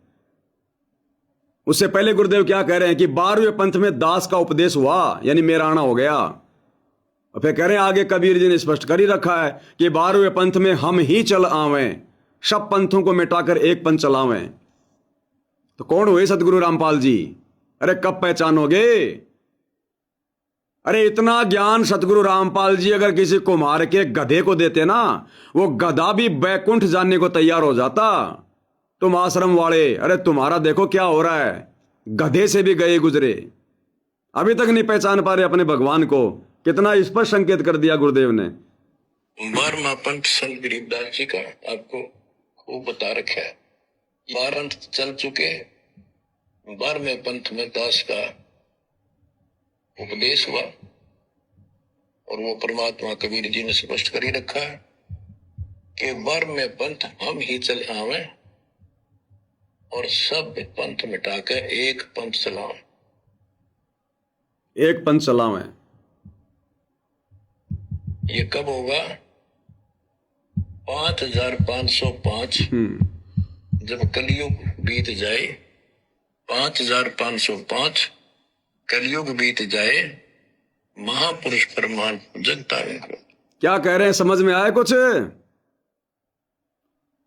उससे पहले गुरुदेव क्या कह रहे हैं कि 12वें पंथ में दास का उपदेश हुआ, यानी मेरा आना हो गया। और फिर कह रहे हैं आगे कबीर जी ने स्पष्ट कर ही रखा है कि 12वें पंथ में हम ही चल आवें, सब पंथों को मिटाकर एक पंथ चलावें। तो कौन हुए सतगुरु रामपाल जी? अरे कब पहचानोगे? अरे इतना ज्ञान सतगुरु रामपाल जी अगर किसी कुम्हार के गधे को देते ना, वो गधा भी बैकुंठ जाने को तैयार हो जाता। तुम आश्रम वाले, अरे तुम्हारा देखो क्या हो रहा है, गधे से भी गए गुजरे, अभी तक नहीं पहचान पा रहे अपने भगवान को। कितना स्पष्ट संकेत कर दिया गुरुदेव ने।
12वां पंथ संत गरीबदास जी का आपको खूब बता रखा है। 12 चल चुके, 12वें पंथ में दास का उपदेश हुआ और वो परमात्मा कबीर जी ने स्पष्ट कर ही रखा है कि 12वें पंथ हम ही चल आवे और सब पंथ मिटाकर एक पंथ चलाओ।
एक पंथ चलावें।
ये कब होगा? 5505 जब कलयुग बीत जाए। 5505 कलयुग बीत जाए, महापुरुष परमान जगता है।
क्या कह रहे हैं, समझ में आया कुछ?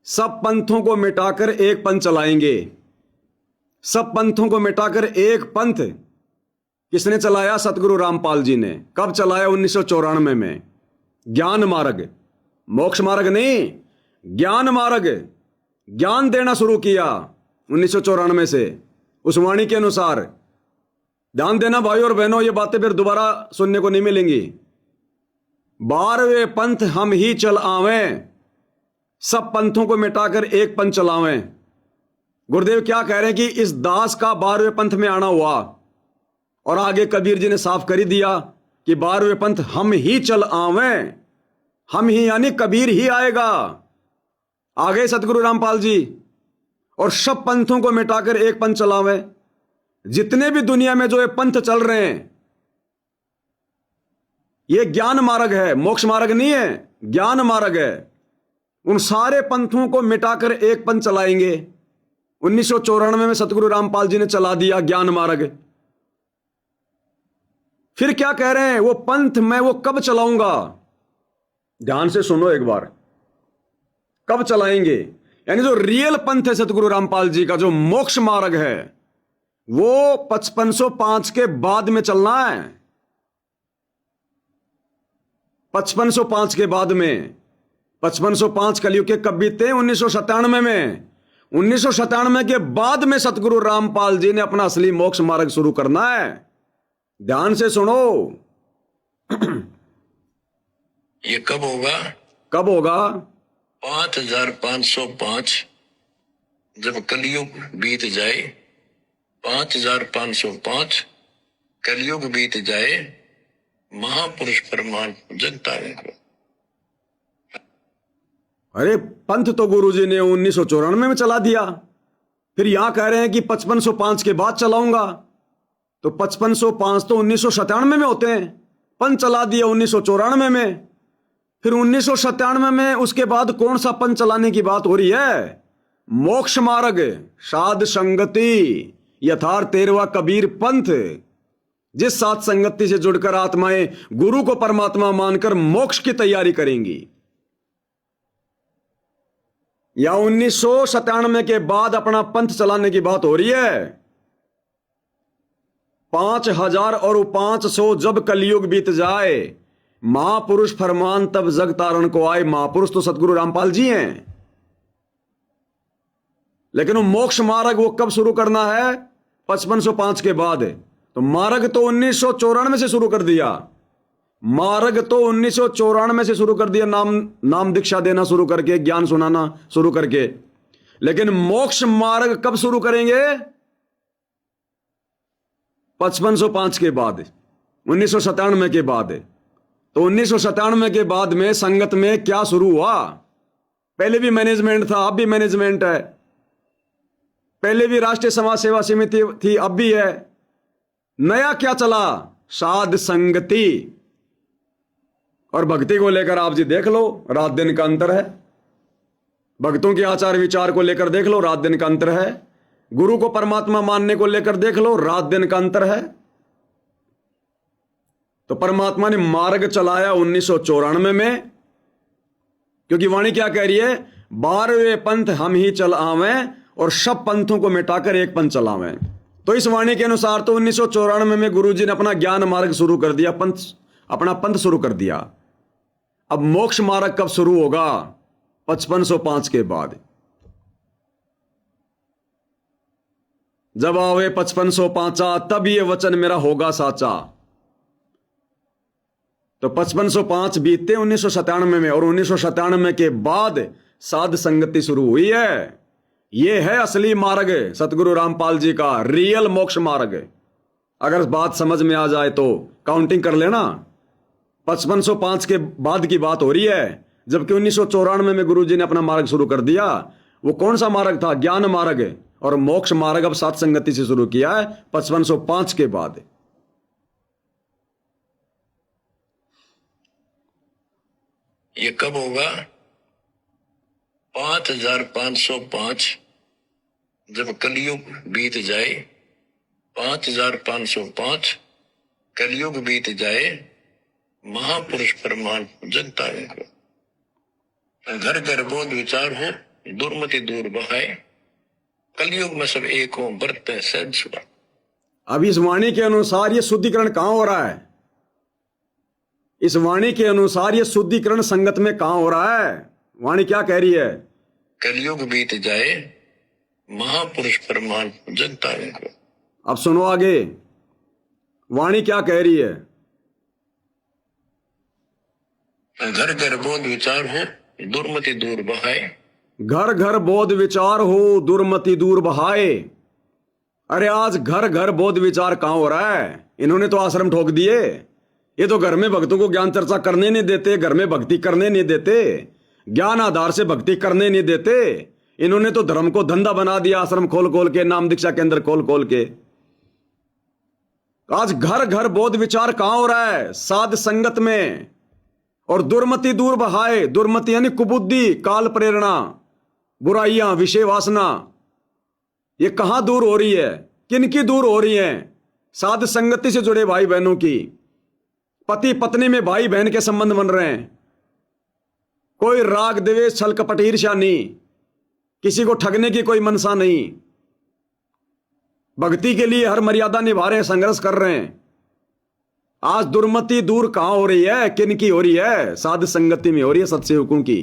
सब पंथों को मिटाकर एक पंथ चलाएंगे। सब पंथों को मिटाकर एक पंथ किसने चलाया? सतगुरु रामपाल जी ने। कब चलाया? 1994 में। ज्ञान मार्ग, मोक्ष मार्ग नहीं, ज्ञान मार्ग। ज्ञान देना शुरू किया 1994 से, उस वाणी के अनुसार। ध्यान देना भाई और बहनों, ये बातें फिर दोबारा सुनने को नहीं मिलेंगी। 12वें पंथ हम ही चल आवें, सब पंथों को मिटाकर एक पंथ चलावें। गुरुदेव क्या कह रहे हैं कि इस दास का 12वें पंथ में आना हुआ। और आगे कबीर जी ने साफ कर ही दिया कि 12वें पंथ हम ही चल आवें। हम ही यानी कबीर ही आएगा। आ गए सतगुरु रामपाल जी। और सब पंथों को मिटाकर एक पंथ चलावें। जितने भी दुनिया में जो ये पंथ चल रहे हैं, ये ज्ञान मार्ग है, मोक्ष मार्ग नहीं है, ज्ञान मार्ग है। उन सारे पंथों को मिटाकर एक पंथ चलाएंगे। 1994 में सतगुरु रामपाल जी ने चला दिया ज्ञान मार्ग। फिर क्या कह रहे हैं? वो पंथ मैं वो कब चलाऊंगा? ध्यान से सुनो एक बार। कब चलाएंगे? यानी जो रियल पंथ है सतगुरु रामपाल जी का, जो मोक्ष मार्ग है, वो 5505 के बाद में चलना है। 5505 के बाद में। 5505 कलयुग के कब बीते? 1997 में। 1997 के बाद में सतगुरु रामपाल जी ने अपना असली मोक्ष मार्ग शुरू करना है। ध्यान से सुनो।
ये कब होगा?
कब होगा?
5505 जब कलयुग बीत जाए। 5505 कलयुग बीत जाए, महापुरुष परमान जगता है।
अरे पंथ तो गुरुजी ने 1994 में चला दिया। फिर यहां कह रहे हैं कि 5505 के बाद चलाऊंगा। तो 5505 तो 1997 में होते हैं। पंथ चला दिया 1994 में। फिर 1997 में उसके बाद कौन सा पंथ चलाने की बात हो रही है? मोक्ष मार्ग, साध संगति, यथार्थ 13वां कबीर पंथ। जिस साथ संगति से जुड़कर आत्माएं गुरु को परमात्मा मानकर मोक्ष की तैयारी करेंगी। या 1997 के बाद अपना पंथ चलाने की बात हो रही है। 5000 और 500 जब कलयुग बीत जाए, महापुरुष फरमान तब जग तारण को आए। महापुरुष तो सतगुरु रामपाल जी हैं। लेकिन वो मोक्ष मार्ग वो कब शुरू करना है? 5505 के बाद। तो मार्ग तो 1994 से शुरू कर दिया। मार्ग तो 1994 से शुरू कर दिया, नाम दीक्षा देना शुरू करके, ज्ञान सुनाना शुरू करके। लेकिन मोक्ष मार्ग कब शुरू करेंगे? 5505 के बाद, 1997 के बाद। तो 1997 के बाद में संगत में क्या शुरू हुआ? पहले भी मैनेजमेंट था, अब भी मैनेजमेंट है। पहले भी राष्ट्रीय समाज सेवा समिति थी, अब भी है। नया क्या चला? साध संगति। और भक्ति को लेकर आप जी देख लो, रात दिन का अंतर है। भक्तों के आचार विचार को लेकर देख लो, रात दिन का अंतर है। गुरु को परमात्मा मानने को लेकर देख लो, रात दिन का अंतर है। तो परमात्मा ने मार्ग चलाया 1994 में, क्योंकि वाणी क्या कह रही है, 12वें पंथ हम ही चल आवें और सब पंथों को मिटाकर एक पंथ चलावें। तो इस वाणी के अनुसार तो 1994 में गुरु जी ने अपना ज्ञान मार्ग शुरू कर दिया, अपना पंथ शुरू कर दिया। अब मोक्ष मार्ग कब शुरू होगा? 5505 के बाद। जब आवे 5505 तब ये वचन मेरा होगा साचा। तो 5505 बीतते 1997 में, और 1997 के बाद साध संगति शुरू हुई है। ये है असली मार्ग सतगुरु रामपाल जी का, रियल मोक्ष मार्ग। अगर बात समझ में आ जाए तो काउंटिंग कर लेना। 5505 के बाद की बात हो रही है, जबकि 1994 में गुरु जी ने अपना मार्ग शुरू कर दिया। वो कौन सा मार्ग था? ज्ञान मार्ग। और मोक्ष मार्ग अब साध संगति से शुरू किया है 5505 के बाद।
ये कब होगा? 5505, जब कलयुग बीत जाए। 5505 कलयुग बीत जाए, महापुरुष परमान जनता को घर घर बोध विचार हो, दुर्मति दूर बहाए। कलयुग में सब एक हो, बरते सहज सुबह।
अब इस वाणी के अनुसार ये शुद्धिकरण कहां हो रहा है? इस वाणी के अनुसार ये शुद्धिकरण संगत में कहां हो रहा है? वाणी क्या कह रही है?
कलयुग बीत जाए, महापुरुष परमान जनता को।
अब सुनो आगे, वाणी क्या कह रही है?
घर घर बोध विचार हो, दुर्मति दूर बहाए।
घर घर बोध विचार हो, दुर्मति दूर बहाए। अरे आज घर घर बोध विचार कहां हो रहा है? इन्होंने तो आश्रम ठोक दिए। ये तो घर में भक्तों को ज्ञान चर्चा करने नहीं देते, घर में भक्ति करने नहीं देते, ज्ञान आधार से भक्ति करने नहीं देते। इन्होंने तो धर्म को धंधा बना दिया, आश्रम खोल खोल के, नाम दीक्षा केंद्र खोल खोल के। आज घर घर बोध विचार कहां हो रहा है? साध संगत में। और दुर्मति दूर बहाए, दुर्मति यानी कुबुद्धि, काल प्रेरणा, बुराइयां, विषय वासना, ये कहां दूर हो रही है? किनकी दूर हो रही है? साध संगति से जुड़े भाई बहनों की। पति पत्नी में भाई बहन के संबंध बन रहे हैं। कोई राग द्वेष छल कपट ईर्ष्या नहीं, किसी को ठगने की कोई मनसा नहीं। भक्ति के लिए हर मर्यादा निभा रहे हैं, संघर्ष कर रहे हैं। आज दुर्मति दूर कहां हो रही है? किनकी हो रही है? साध संगति में हो रही है, सत्सेवकों की।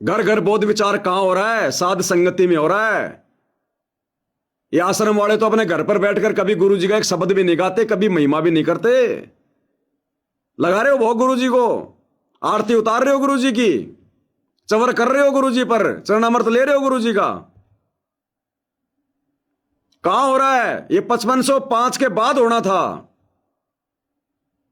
घर घर बोध विचार कहां हो रहा है? साध संगति में हो रहा है। ये आश्रम वाले तो अपने घर पर बैठकर कभी गुरु जी का एक शब्द भी नहीं गाते, कभी महिमा भी नहीं करते। लगा रहे हो भोग गुरु जी को, आरती उतार रहे हो गुरु जी की, चवर कर रहे हो गुरु जी पर, चरणामृत ले रहे हो गुरु जी का। कहां हो रहा है? ये 5505 के बाद होना था।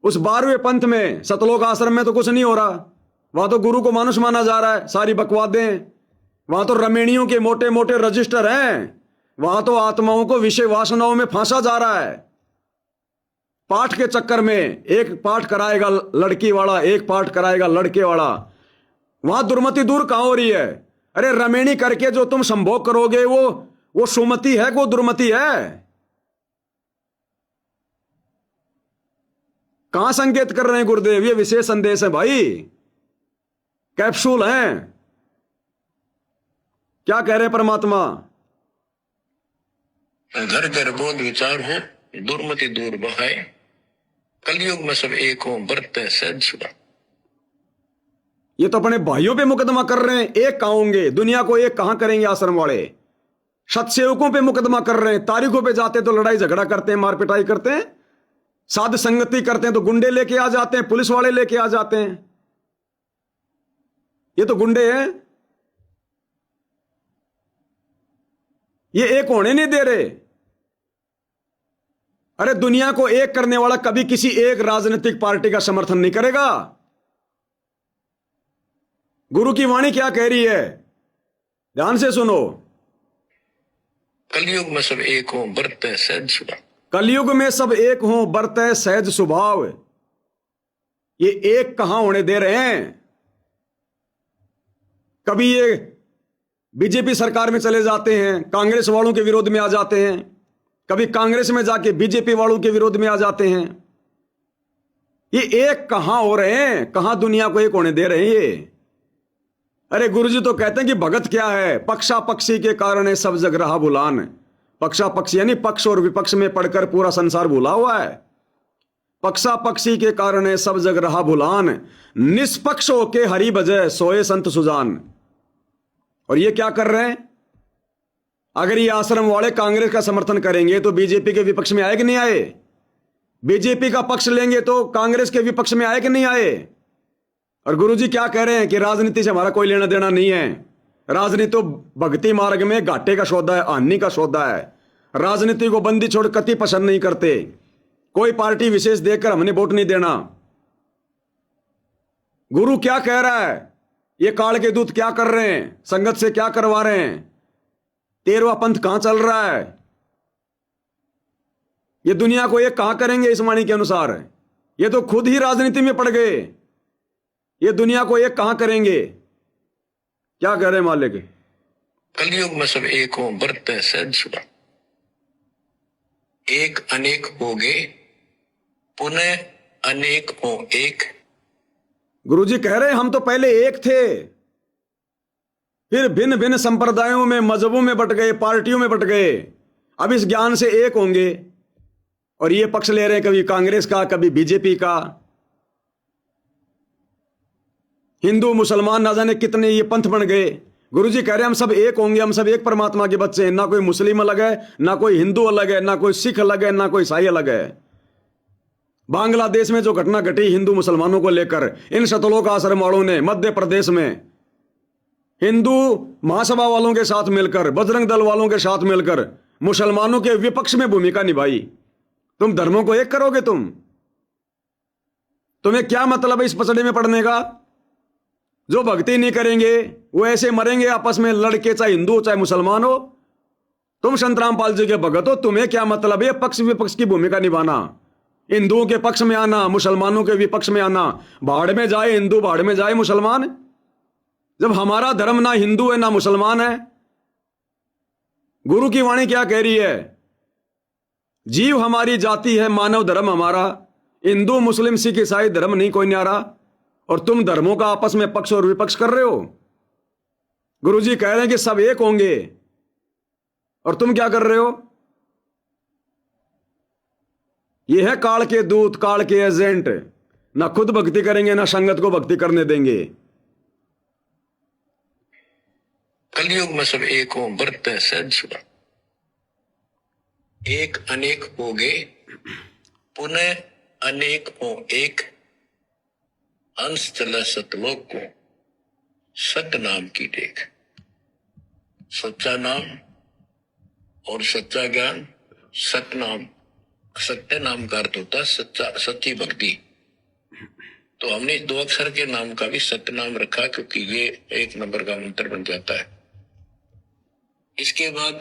उस 12वें पंथ में, सतलोक आश्रम में तो कुछ नहीं हो रहा। वहां तो गुरु को मानुष माना जा रहा है, सारी बकवादें। वहां तो रमेणियों के मोटे मोटे रजिस्टर हैं। वहां तो आत्माओं को विषय वासनाओं में फांसा जा रहा है। पाठ के चक्कर में, एक पाठ कराएगा लड़की वाला, एक पाठ कराएगा लड़के वाला। वहां दुर्मति दूर कहां हो रही है? अरे रमेणी करके जो तुम संभोग करोगे, वो सुमति है, वो दुर्मति है। कहां संकेत कर रहे हैं गुरुदेव? ये विशेष संदेश है भाई, कैप्सूल हैं। क्या कह रहे हैं परमात्मा?
घर घर बोध विचार हो, दुर्मति दूर बहाए। कलयुग में सब एक हो, बरते सहज सुबह।
ये तो अपने भाइयों पे मुकदमा कर रहे हैं। एक कहां होंगे? दुनिया को एक कहां करेंगे आश्रम वाले? सत्सेवकों पे मुकदमा कर रहे हैं। तारीखों पे जाते तो लड़ाई झगड़ा करते हैं, मार पिटाई करते हैं। साध संगति करते हैं तो गुंडे लेके आ जाते हैं, पुलिस वाले लेके आ जाते हैं। ये तो गुंडे हैं। ये एक होने नहीं दे रहे। अरे दुनिया को एक करने वाला कभी किसी एक राजनीतिक पार्टी का समर्थन नहीं करेगा। गुरु की वाणी क्या कह रही है? ध्यान से सुनो।
कलयुग में सब एक हो, बरते सहज सुबह।
कलयुग में सब एक हों, बरते सहज स्वभाव। ये एक कहां होने दे रहे हैं। कभी ये बीजेपी सरकार में चले जाते हैं, कांग्रेस वालों के विरोध में आ जाते हैं, कभी कांग्रेस में जाके बीजेपी वालों के विरोध में आ जाते हैं। ये एक कहां हो रहे हैं, कहां दुनिया को एक होने दे रहे हैं ये। अरे गुरुजी तो कहते हैं कि भगत क्या है, पक्षा पक्षी के कारण है सब जग रहा भुलान। पक्षा पक्षी यानी पक्ष और विपक्ष में पढ़कर पूरा संसार भुला हुआ है। पक्षा पक्षी के कारण है सब जग रहा भुलान, निष्पक्ष होके हरि भजय सोए संत सुजान। और ये क्या कर रहे हैं? अगर ये आश्रम वाले कांग्रेस का समर्थन करेंगे तो बीजेपी के विपक्ष में आए कि नहीं आए? बीजेपी का पक्ष लेंगे तो कांग्रेस के विपक्ष में आए कि नहीं आए? और गुरुजी क्या कह रहे हैं कि राजनीति से हमारा कोई लेना देना नहीं है। राजनीति तो भक्ति मार्ग में घाटे का सौदा है, हानि का सौदा है। राजनीति को बंदी छोड़ कति पसंद नहीं करते। कोई पार्टी विशेष देखकर हमने वोट नहीं देना। गुरु क्या कह रहा है? ये काल के दूत क्या कर रहे हैं? संगत से क्या करवा रहे हैं? 13वां पंथ कहां चल रहा है? ये दुनिया को एक कहां करेंगे इस वाणी के अनुसार? ये तो खुद ही राजनीति में पड़ गए। ये दुनिया को एक कहां करेंगे? क्या कह रहे हैं मालिक?
कलयुग में सब एक हो, बरत है सहज सुबह। एक अनेक हो गए, पुनः अनेक हो एक।
गुरुजी कह रहे हैं हम तो पहले एक थे, फिर भिन्न भिन्न संप्रदायों में, मजहबों में बट गए, पार्टियों में बट गए। अब इस ज्ञान से एक होंगे। और ये पक्ष ले रहे हैं कभी कांग्रेस का, कभी बीजेपी का। हिंदू मुसलमान ना जाने कितने ये पंथ बन गए। गुरुजी कह रहे हैं हम सब एक होंगे, हम सब एक परमात्मा के बच्चे हैं। ना कोई मुस्लिम अलग है, ना कोई हिंदू अलग है, ना कोई सिख अलग है, ना कोई ईसाई अलग है। बांग्लादेश में जो घटना घटी हिंदू मुसलमानों को लेकर, इन शतलोक आश्रम वालों ने मध्य प्रदेश में हिंदू महासभा वालों के साथ मिलकर, बजरंग दल वालों के साथ मिलकर मुसलमानों के विपक्ष में भूमिका निभाई। तुम धर्मों को एक करोगे? तुम्हें क्या मतलब है इस पसड़े में पड़ने का? जो भक्ति नहीं करेंगे वो ऐसे मरेंगे आपस में लड़के, चाहे हिंदू हो चाहे मुसलमान हो। तुम संत रामपाल जी के भगत हो, तुम्हें क्या मतलब है पक्ष विपक्ष की भूमिका निभाना? हिंदुओं के पक्ष में आना, मुसलमानों के विपक्ष में आना। भाड़ में जाए हिंदू, भाड़ में जाए मुसलमान। जब हमारा धर्म ना हिंदू है ना मुसलमान है। गुरु की वाणी क्या कह रही है? जीव हमारी जाति है, मानव धर्म हमारा। हिंदू मुस्लिम सिख ईसाई धर्म नहीं कोई न्यारा। और तुम धर्मों का आपस में पक्ष और विपक्ष कर रहे हो। गुरुजी कह रहे हैं कि सब एक होंगे, और तुम क्या कर रहे हो? यह है काल के दूत, काल के एजेंट। ना खुद भक्ति करेंगे, ना संगत को भक्ति करने देंगे।
कलयुग में सब एक हो, बरत है सहज सुबह। एक अनेक हो गए, पुनः अनेक हो एक। अंश चला सतलोक को, सत नाम की देख। सच्चा नाम और सच्चा ज्ञान, सत नाम। सत्य नाम का अर्थ होता है सच्चा, सच्ची भक्ति। तो हमने इस 2 अक्षर के नाम का भी सत्य नाम रखा, क्योंकि ये 1 नंबर का मंत्र बन जाता है। इसके बाद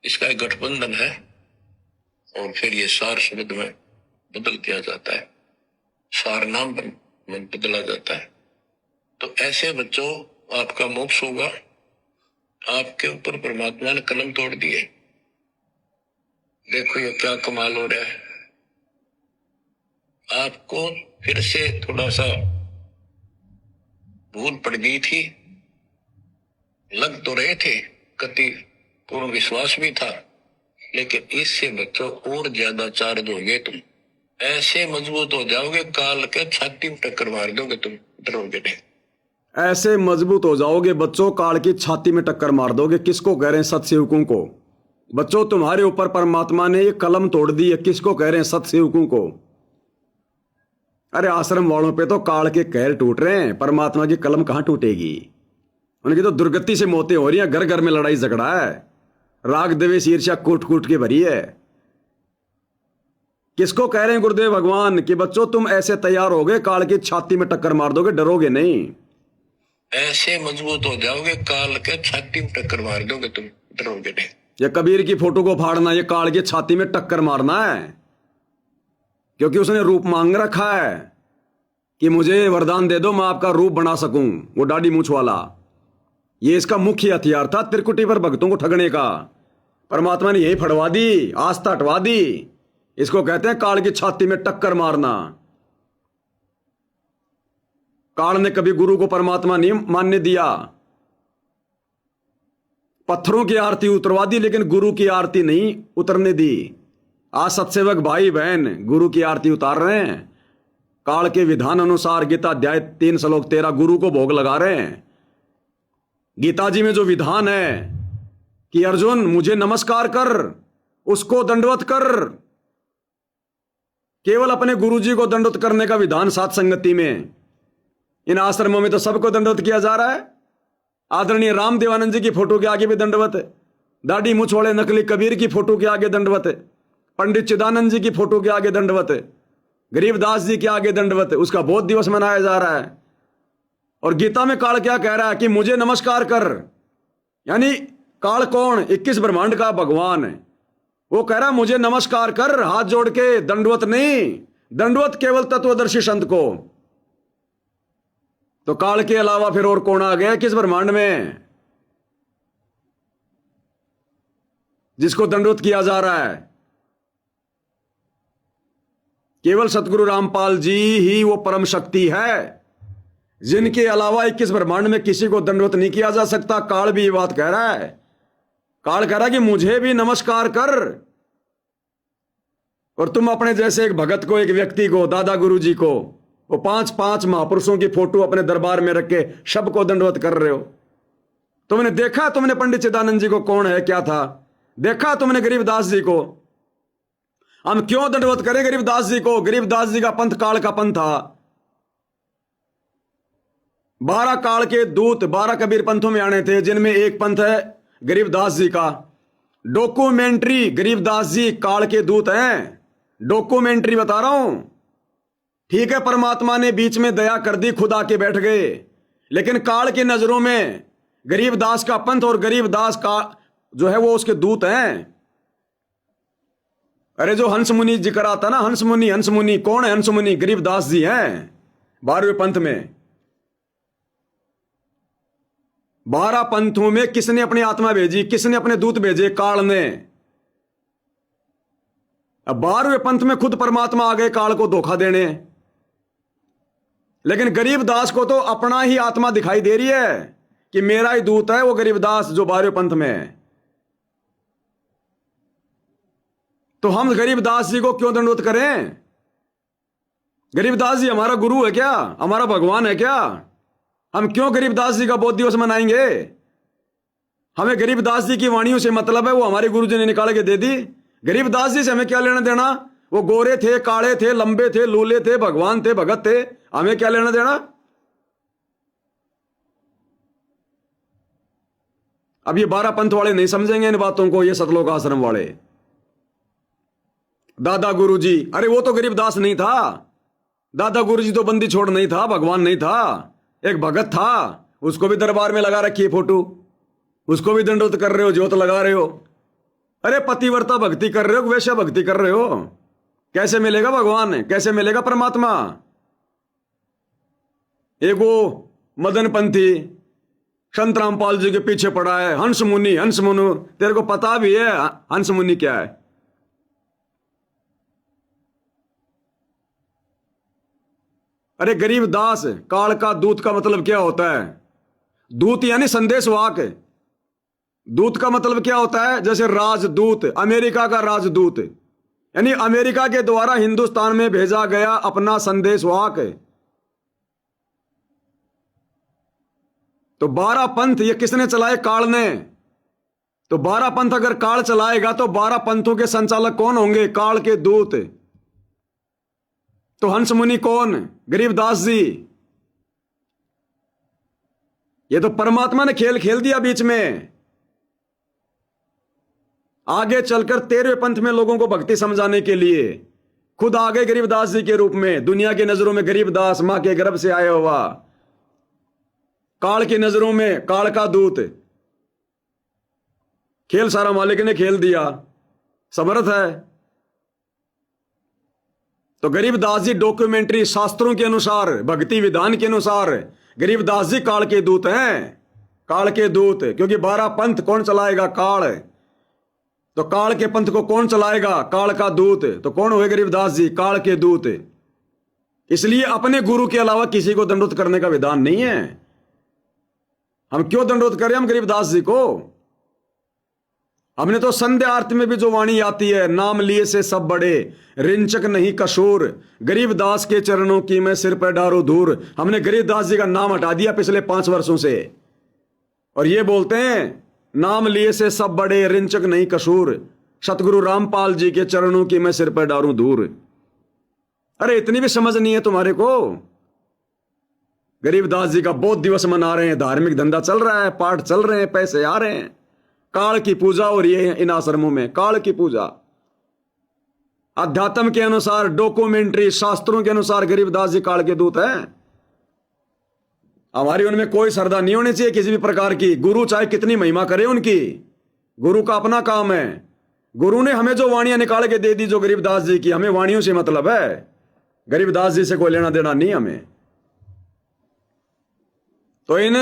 इसका एक गठबंधन है, और फिर ये सार शब्द में बदल दिया जाता है, सार नाम में बदला जाता है। तो ऐसे बच्चों, आपका मोक्ष होगा। आपके ऊपर परमात्मा ने कलम तोड़ दिए। देखो ये क्या कमाल हो रहा है। आपको फिर से थोड़ा सा भूल पड़ गई थी, लग तो रहे थे, कति पूर्ण विश्वास भी था, लेकिन इससे बच्चों और ज्यादा चार्ज हो गए। तुम ऐसे मजबूत हो जाओगे, काल के छाती में टक्कर मार दोगे, तुम डरोगे नहीं।
ऐसे मजबूत हो जाओगे बच्चों, काल की छाती में टक्कर मार दोगे। किसको कह रहे हैं? सतसेवकों को। बच्चों तुम्हारे ऊपर परमात्मा ने ये कलम तोड़ दी है। किसको कह रहे हैं? सतसेवकों को। अरे आश्रम वालों पे तो काल के कहर टूट रहे हैं, परमात्मा की कलम कहां टूटेगी? उनकी तो दुर्गति से मौतें हो रही हैं, घर घर में लड़ाई झगड़ा है, राग द्वेष ईर्ष्या कूट कूट के भरी है। किसको कह रहे हैं गुरुदेव भगवान कि बच्चों तुम ऐसे तैयार हो गए, काल की छाती में टक्कर मार दोगे, डरोगे नहीं।
ऐसे मजबूत हो जाओगे, काल के छाती में टक्कर मार दोगे, तुम डरोगे नहीं।
ये कबीर की फोटो को फाड़ना, ये काल की छाती में टक्कर मारना है, क्योंकि उसने रूप मांग रखा है कि मुझे वरदान दे दो, मैं आपका रूप बना सकूं, वो दाढ़ी मूछ वाला। ये इसका मुख्य हथियार था त्रिकुटी पर भक्तों को ठगने का। परमात्मा ने यही फड़वा दी, आस्था हटवा दी। इसको कहते हैं काल की छाती में टक्कर मारना। काल ने कभी गुरु को परमात्मा नहीं मानने दिया। पत्थरों की आरती उतरवा दी, लेकिन गुरु की आरती नहीं उतरने दी। आज सत्सेवक भाई बहन गुरु की आरती उतार रहे हैं, काल के विधान अनुसार गीता अध्याय 3 श्लोक 13 गुरु को भोग लगा रहे हैं। गीता जी में जो विधान है कि अर्जुन मुझे नमस्कार कर, उसको दंडवत कर, केवल अपने गुरु जी को दंडवत करने का विधान सात संगति में। इन आश्रमों में तो सबको दंडवत किया जा रहा है। आदरणीय रामदेवानंद जी की फोटो के आगे भी दंडवत, दाढ़ी मूछ वाले नकली कबीर की फोटो के आगे दंडवत, पंडित चिदानंद जी की फोटो के आगे दंडवत, गरीबदास जी के आगे दंडवत। उसका बोध दिवस मनाया जा रहा है। और गीता में काल क्या कह रहा है कि मुझे नमस्कार कर। यानी काल कौन? 21 ब्रह्मांड का भगवान है। वो कह रहा है मुझे नमस्कार कर, हाथ जोड़ के, दंडवत नहीं। दंडवत केवल तत्वदर्शी संत को। तो काल के अलावा फिर और कौन आ गया किस ब्रह्मांड में जिसको दंडवत किया जा रहा है? केवल सतगुरु रामपाल जी ही वो परम शक्ति है जिनके अलावा 21 ब्रह्मांड में किसी को दंडवत नहीं किया जा सकता। काल भी ये बात कह रहा है। काल कह रहा है कि मुझे भी नमस्कार कर। और तुम अपने जैसे एक भगत को, एक व्यक्ति को, दादा गुरु जी को, वो 5 महापुरुषों की फोटो अपने दरबार में रख के सबको दंडवत कर रहे हो। तुमने देखा, तुमने पंडित चिदानंद जी को कौन है, क्या था? देखा तुमने गरीबदास जी को? हम क्यों दंडवत करें गरीबदास जी को? गरीबदास जी का पंथ काल का पंथ था। 12 काल के दूत 12 कबीर पंथों में आने थे, जिनमें एक पंथ है गरीबदास जी का। डॉक्यूमेंट्री, गरीबदास जी काल के दूत हैं। डॉक्यूमेंट्री बता रहा हूं। ठीक है, परमात्मा ने बीच में दया कर दी, खुद आके बैठ गए, लेकिन काल की नजरों में गरीबदास का पंथ और गरीबदास का जो है वो उसके दूत हैं। अरे जो हंस मुनि जिक्र आता ना, हंस मुनि कौन है? हंस मुनि गरीबदास जी हैं 12वें पंथ में। 12 पंथों में किसने अपनी आत्मा भेजी? किसने अपने दूत भेजे? काल ने। अब 12वें पंथ में खुद परमात्मा आ गए काल को धोखा देने। लेकिन गरीबदास को तो अपना ही आत्मा दिखाई दे रही है कि मेरा ही दूत है वो गरीबदास जो 12वें पंथ में है। तो हम गरीबदास जी को क्यों दंडवत करें? गरीबदास जी हमारा गुरु है क्या? हमारा भगवान है क्या? हम क्यों गरीबदास जी का बोध दिवस मनाएंगे? हमें गरीबदास जी की वाणियों से मतलब है, वो हमारे गुरु जी ने निकाल के दे दी। गरीबदास जी से हमें क्या लेना देना? वो गोरे थे, काले थे, लंबे थे, लूले थे, भगवान थे, भगत थे, हमें क्या लेना देना? अब ये 12 पंथ वाले नहीं समझेंगे इन बातों को, ये सतलोक आश्रम वाले। दादा गुरु जी, अरे वो तो गरीबदास नहीं था। दादा गुरु जी तो बंदी छोड़ नहीं था, भगवान नहीं था, एक भगत था। उसको भी दरबार में लगा रखी है फोटो, उसको भी दंडवत कर रहे हो, ज्योत लगा रहे हो। अरे पतिव्रता भक्ति कर रहे हो, वैश्य भक्ति कर रहे हो। कैसे मिलेगा भगवान? कैसे मिलेगा परमात्मा? एक वो मदन पंथी संत रामपाल जी के पीछे पड़ा है, हंस मुनि। हंस मुनि तेरे को पता भी है हंस मुनि क्या है? अरे गरीबदास, काल का दूत का मतलब क्या होता है? दूत यानी संदेशवाहक। दूत का मतलब क्या होता है? जैसे राजदूत, अमेरिका का राजदूत, यानी अमेरिका के द्वारा हिंदुस्तान में भेजा गया अपना संदेशवाहक। तो 12 पंथ ये किसने चलाए? काल ने। तो 12 पंथ अगर काल चलाएगा तो 12 पंथों के संचालक कौन होंगे? काल के दूत। तो हंस मुनि कौन? गरीबदास जी। ये तो परमात्मा ने खेल खेल दिया बीच में। आगे चलकर 13वें पंथ में लोगों को भक्ति समझाने के लिए खुद आ गए गरीबदास जी के रूप में। दुनिया की नजरों में गरीबदास मां के गर्भ से आया हुआ, काल की नजरों में काल का दूत। खेल सारा मालिक ने खेल दिया, समर्थ है। तो गरीबदास जी डॉक्यूमेंट्री शास्त्रों के अनुसार, भक्ति विधान के अनुसार गरीबदास जी काल के दूत हैं, काल के दूत। क्योंकि 12 पंथ कौन चलाएगा? काल। तो काल के पंथ को कौन चलाएगा? काल का दूत। तो कौन हुए गरीबदास जी? काल के दूत। इसलिए अपने गुरु के अलावा किसी को दंडोत करने का विधान नहीं है। हम क्यों दंडोत करें हम गरीबदास जी को? हमने तो संध्या आरती में भी जो वाणी आती है, नाम लिए से सब बड़े, रिंचक नहीं कसूर, गरीबदास के चरणों की मैं सिर पर डारू धूर। हमने गरीबदास जी का नाम हटा दिया पिछले 5 वर्षों से, और ये बोलते हैं नाम लिए से सब बड़े, रिंचक नहीं कसूर, सतगुरु रामपाल जी के चरणों की मैं सिर पर डारू धूर। अरे इतनी भी समझ नहीं है तुम्हारे को? गरीबदास जी का बौद्ध दिवस मना रहे हैं, धार्मिक धंधा चल रहा है, पाठ चल रहे हैं, पैसे आ रहे हैं, काल की पूजा हो रही है इन आश्रमों में, काल की पूजा। अध्यात्म के अनुसार, डॉक्यूमेंट्री शास्त्रों के अनुसार गरीबदास जी काल के दूत हैं। हमारी उनमें कोई श्रद्धा नहीं होनी चाहिए किसी भी प्रकार की। गुरु चाहे कितनी महिमा करे उनकी, गुरु का अपना काम है। गुरु ने हमें जो वाणियां निकाल के दे दी जो गरीबदास जी की, हमें वाणियों से मतलब है, गरीबदास जी से कोई लेना देना नहीं हमें। तो इन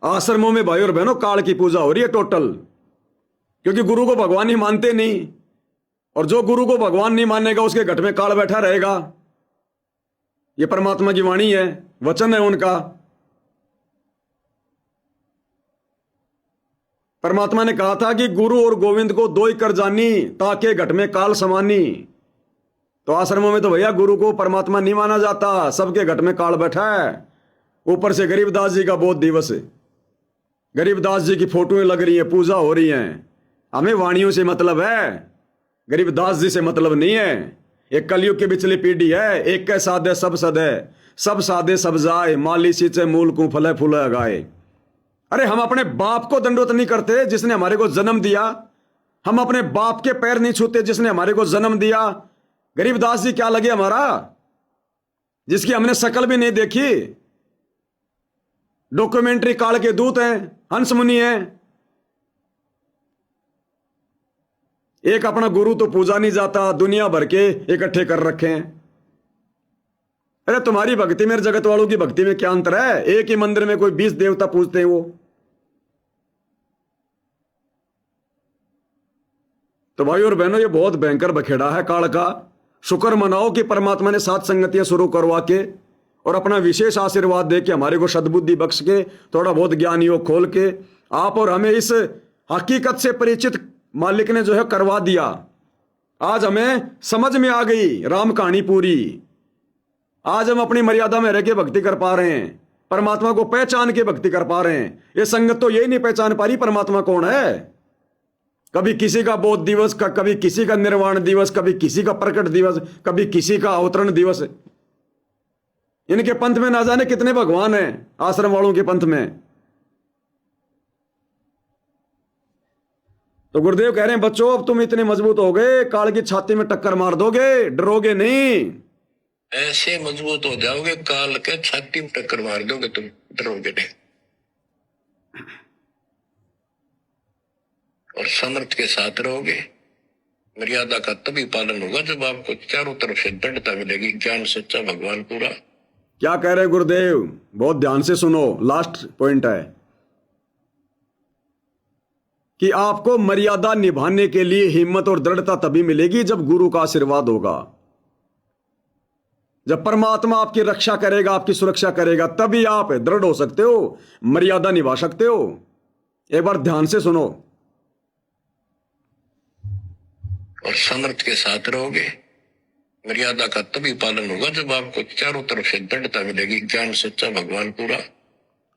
आश्रमों में भाई और बहनों काल की पूजा हो रही है टोटल, क्योंकि गुरु को भगवान ही मानते नहीं, और जो गुरु को भगवान नहीं मानेगा उसके घट में काल बैठा रहेगा। ये परमात्मा की वाणी है, वचन है उनका। परमात्मा ने कहा था कि गुरु और गोविंद को दो ही कर जानी, ताके घट में काल समानी। तो आश्रमों में तो भैया गुरु को परमात्मा नहीं माना जाता, सबके घट में काल बैठा है। ऊपर से गरीबदास जी का बौद्ध दिवस है, गरीबदास जी की फोटोएं लग रही है, पूजा हो रही है। हमें वाणियों से मतलब है, गरीबदास जी से मतलब नहीं है। एक कलयुग की बिचली पीढ़ी है, एक के साधे सब सदे, सब साधे सब जाए, माली सींचे मूल को फले फूले अगाए। अरे हम अपने बाप को दंडोत नहीं करते जिसने हमारे को जन्म दिया, हम अपने बाप के पैर नहीं छूते जिसने हमारे को जन्म दिया। गरीबदास जी क्या लगे हमारा, जिसकी हमने शकल भी नहीं देखी। डॉक्यूमेंट्री काल के दूत हैं, हंस मुनि हैं। एक अपना गुरु तो पूजा नहीं जाता, दुनिया भर के इकट्ठे कर रखे हैं। अरे तुम्हारी भक्ति में जगत वालों की भक्ति में क्या अंतर है? एक ही मंदिर में कोई 20 देवता पूजते हैं वो। तो भाई और बहनों, ये बहुत भयंकर बखेड़ा है काल का। शुक्र मनाओ कि परमात्मा ने 7 संगतियां शुरू करवा के और अपना विशेष आशीर्वाद दे के हमारे को सद्बुद्धि बख्श के, थोड़ा बहुत ज्ञान योग खोल के आप और हमें इस हकीकत से परिचित मालिक ने जो है करवा दिया। आज हमें समझ में आ गई राम कहानी पूरी। आज हम अपनी मर्यादा में रह के भक्ति कर पा रहे हैं, परमात्मा को पहचान के भक्ति कर पा रहे हैं। ये संगत तो यही नहीं पहचान पा रही परमात्मा कौन है। कभी किसी का बौद्ध दिवस का, कभी किसी का निर्वाण दिवस, कभी किसी का प्रकट दिवस, कभी किसी का अवतरण दिवस। इनके पंथ में ना जाने कितने भगवान हैं, आश्रम वालों के पंथ में। तो गुरुदेव कह रहे हैं बच्चों, अब तुम इतने मजबूत हो गए, काल की छाती में टक्कर मार दोगे, डरोगे नहीं।
ऐसे मजबूत हो जाओगे, काल के छाती में टक्कर मार दोगे, तुम डरोगे नहीं। और समर्थ के साथ रहोगे। मर्यादा का तभी पालन होगा जब आपको चारों तरफ से दृढ़ता मिलेगी, ज्ञान सच्चा भगवान पूरा।
क्या कह रहे हैं गुरुदेव? बहुत ध्यान से सुनो, लास्ट पॉइंट है कि आपको मर्यादा निभाने के लिए हिम्मत और दृढ़ता तभी मिलेगी जब गुरु का आशीर्वाद होगा, जब परमात्मा आपकी रक्षा करेगा, आपकी सुरक्षा करेगा, तभी आप दृढ़ हो सकते हो, मर्यादा निभा सकते हो। एक बार ध्यान से सुनो।
और समर्थ के साथ रहोगे। मर्यादा का तभी पालन होगा जब आपको चारों तरफ से दृढ़ता मिलेगी, ज्ञान सच्चा भगवान पूरा।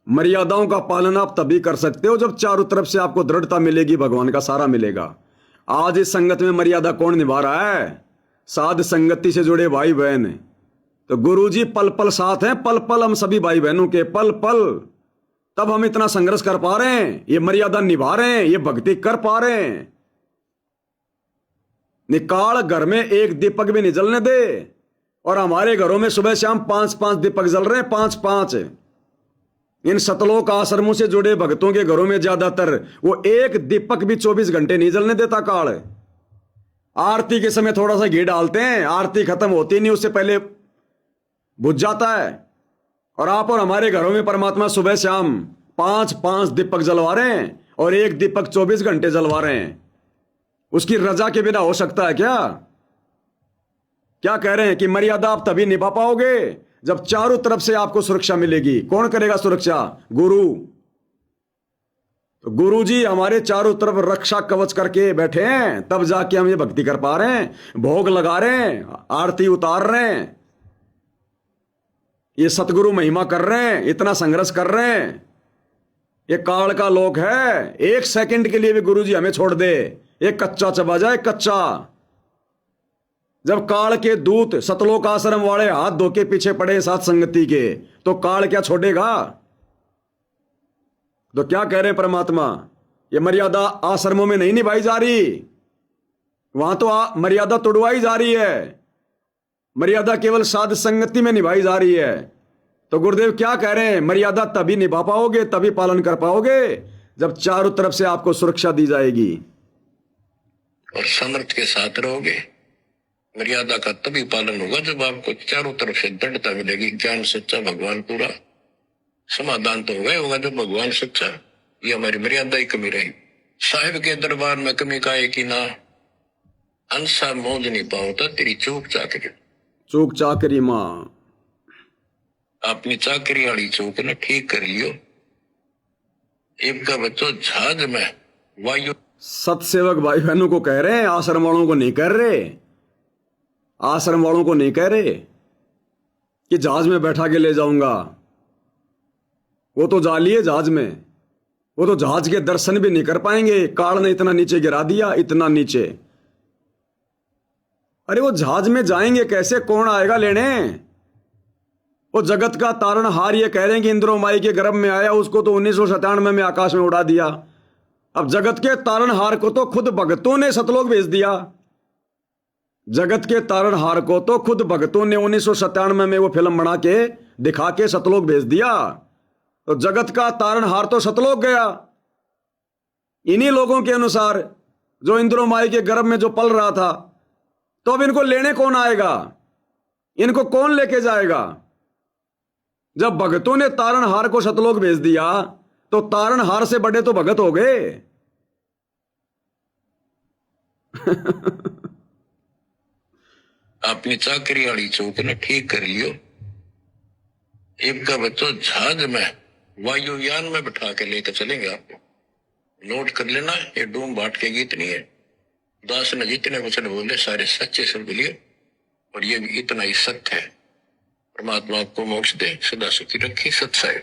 मर्यादाओं का पालन आप तभी कर सकते हो जब चारों तरफ से आपको दृढ़ता मिलेगी, भगवान का सारा मिलेगा। आज इस संगत में मर्यादा कौन निभा रहा है? साध संगति से जुड़े भाई बहन। तो गुरुजी पल पल साथ हैं, पल पल हम सभी भाई बहनों के, पल पल। तब हम इतना संघर्ष कर पा रहे हैं, ये मर्यादा निभा रहे हैं, ये भक्ति कर पा रहे हैं। निकाल घर में एक दीपक भी नहीं जलने दे, और हमारे घरों में सुबह शाम 5-5 दीपक जल रहे हैं, 5-5। इन सतलोक आश्रमों से जुड़े भक्तों के घरों में ज्यादातर वो एक दीपक भी 24 घंटे नहीं जलने देता काल। आरती के समय थोड़ा सा घी डालते हैं, आरती खत्म होती नहीं उससे पहले बुझ जाता है। और आप और हमारे घरों में परमात्मा सुबह शाम 5-5 दीपक जलवा रहे हैं और एक दीपक 24 घंटे जलवा रहे हैं। उसकी रजा के बिना हो सकता है क्या? क्या कह रहे हैं कि मर्यादा आप तभी निभा पाओगे जब चारों तरफ से आपको सुरक्षा मिलेगी। कौन करेगा सुरक्षा? गुरु। तो गुरु जी हमारे चारों तरफ रक्षा कवच करके बैठे हैं, तब जाके हम ये भक्ति कर पा रहे हैं, भोग लगा रहे हैं, आरती उतार रहे हैं, ये सतगुरु महिमा कर रहे हैं, इतना संघर्ष कर रहे हैं। ये काल का लोक है, 1 सेकंड के लिए भी गुरु जी हमें छोड़ दे, एक कच्चा चबा जाए, कच्चा। जब काल के दूत सतलोक आश्रम वाले हाथ धो के पीछे पड़े साथ संगति के, तो काल क्या छोड़ेगा? तो क्या कह रहे हैं परमात्मा? ये मर्यादा आश्रमों में नहीं निभाई जा रही, वहां तो मर्यादा तोड़वाई जा रही है। मर्यादा केवल साध संगति में निभाई जा रही है। तो गुरुदेव क्या कह रहे हैं? मर्यादा तभी निभा पाओगे, तभी पालन कर पाओगे जब चारों तरफ से आपको सुरक्षा दी जाएगी
और समर्थ के साथ रहोगे। मर्यादा का तभी पालन होगा जब आपको चारों तरफ से दृढ़ता मिलेगी। ज्ञान सच्चा, भगवान पूरा। समाधान तो होगा जब भगवान सच्चा। ये हमारी मर्यादा ही कमी रही। साहिब के दरबार में कमी का एक ही ना, अंसा मौज नहीं पाओ तेरी चूक चाकरी।
चूक चाकरी मां
अपनी चाकरी वाली चूक ने ठीक कर लियो। एक का बच्चों जहाज में वायु।
सतसेवक भाई बहनों को कह रहे हैं, आश्रम वालों को नहीं कह रहे। आश्रम वालों को नहीं कह रहे कि जहाज में बैठा के ले जाऊंगा। वो तो जा लिए जहाज में, वो तो जहाज के दर्शन भी नहीं कर पाएंगे। काल ने इतना नीचे गिरा दिया, इतना नीचे। अरे वो जहाज में जाएंगे कैसे? कौन आएगा लेने? वो जगत का तारणहार ये कह रहे हैं कि इंद्रो माई के गर्भ में आया, उसको तो 1997 में आकाश में उड़ा दिया। अब जगत के तारणहार को तो खुद भगतों ने सतलोक भेज दिया। जगत के तारणहार को तो खुद भगतों ने 1997 में वो फिल्म बना के दिखा के सतलोक भेज दिया। तो जगत का तारणहार तो सतलोक गया इन्हीं लोगों के अनुसार, जो इंद्रो माई के गर्भ में जो पल रहा था। तो अब इनको लेने कौन आएगा? इनको कौन लेके जाएगा? जब भगतों ने तारणहार को सतलोक भेज दिया तो तारणहार से बड़े तो भगत हो गए।
अपनी चाकरी वाली चौक ने ठीक कर लियो। एक का बच्चों जहाज में वायुयान में बिठा के लेकर चलेंगे। आपको नोट कर लेना, ये डूम बाट के गीत नहीं है। दास ने जितने वचन बोले सारे सच्चे शब्द लिए, और ये भी इतना ही सत्य है। परमात्मा आपको मोक्ष दे, सदा सुखी रखी। सत्साई।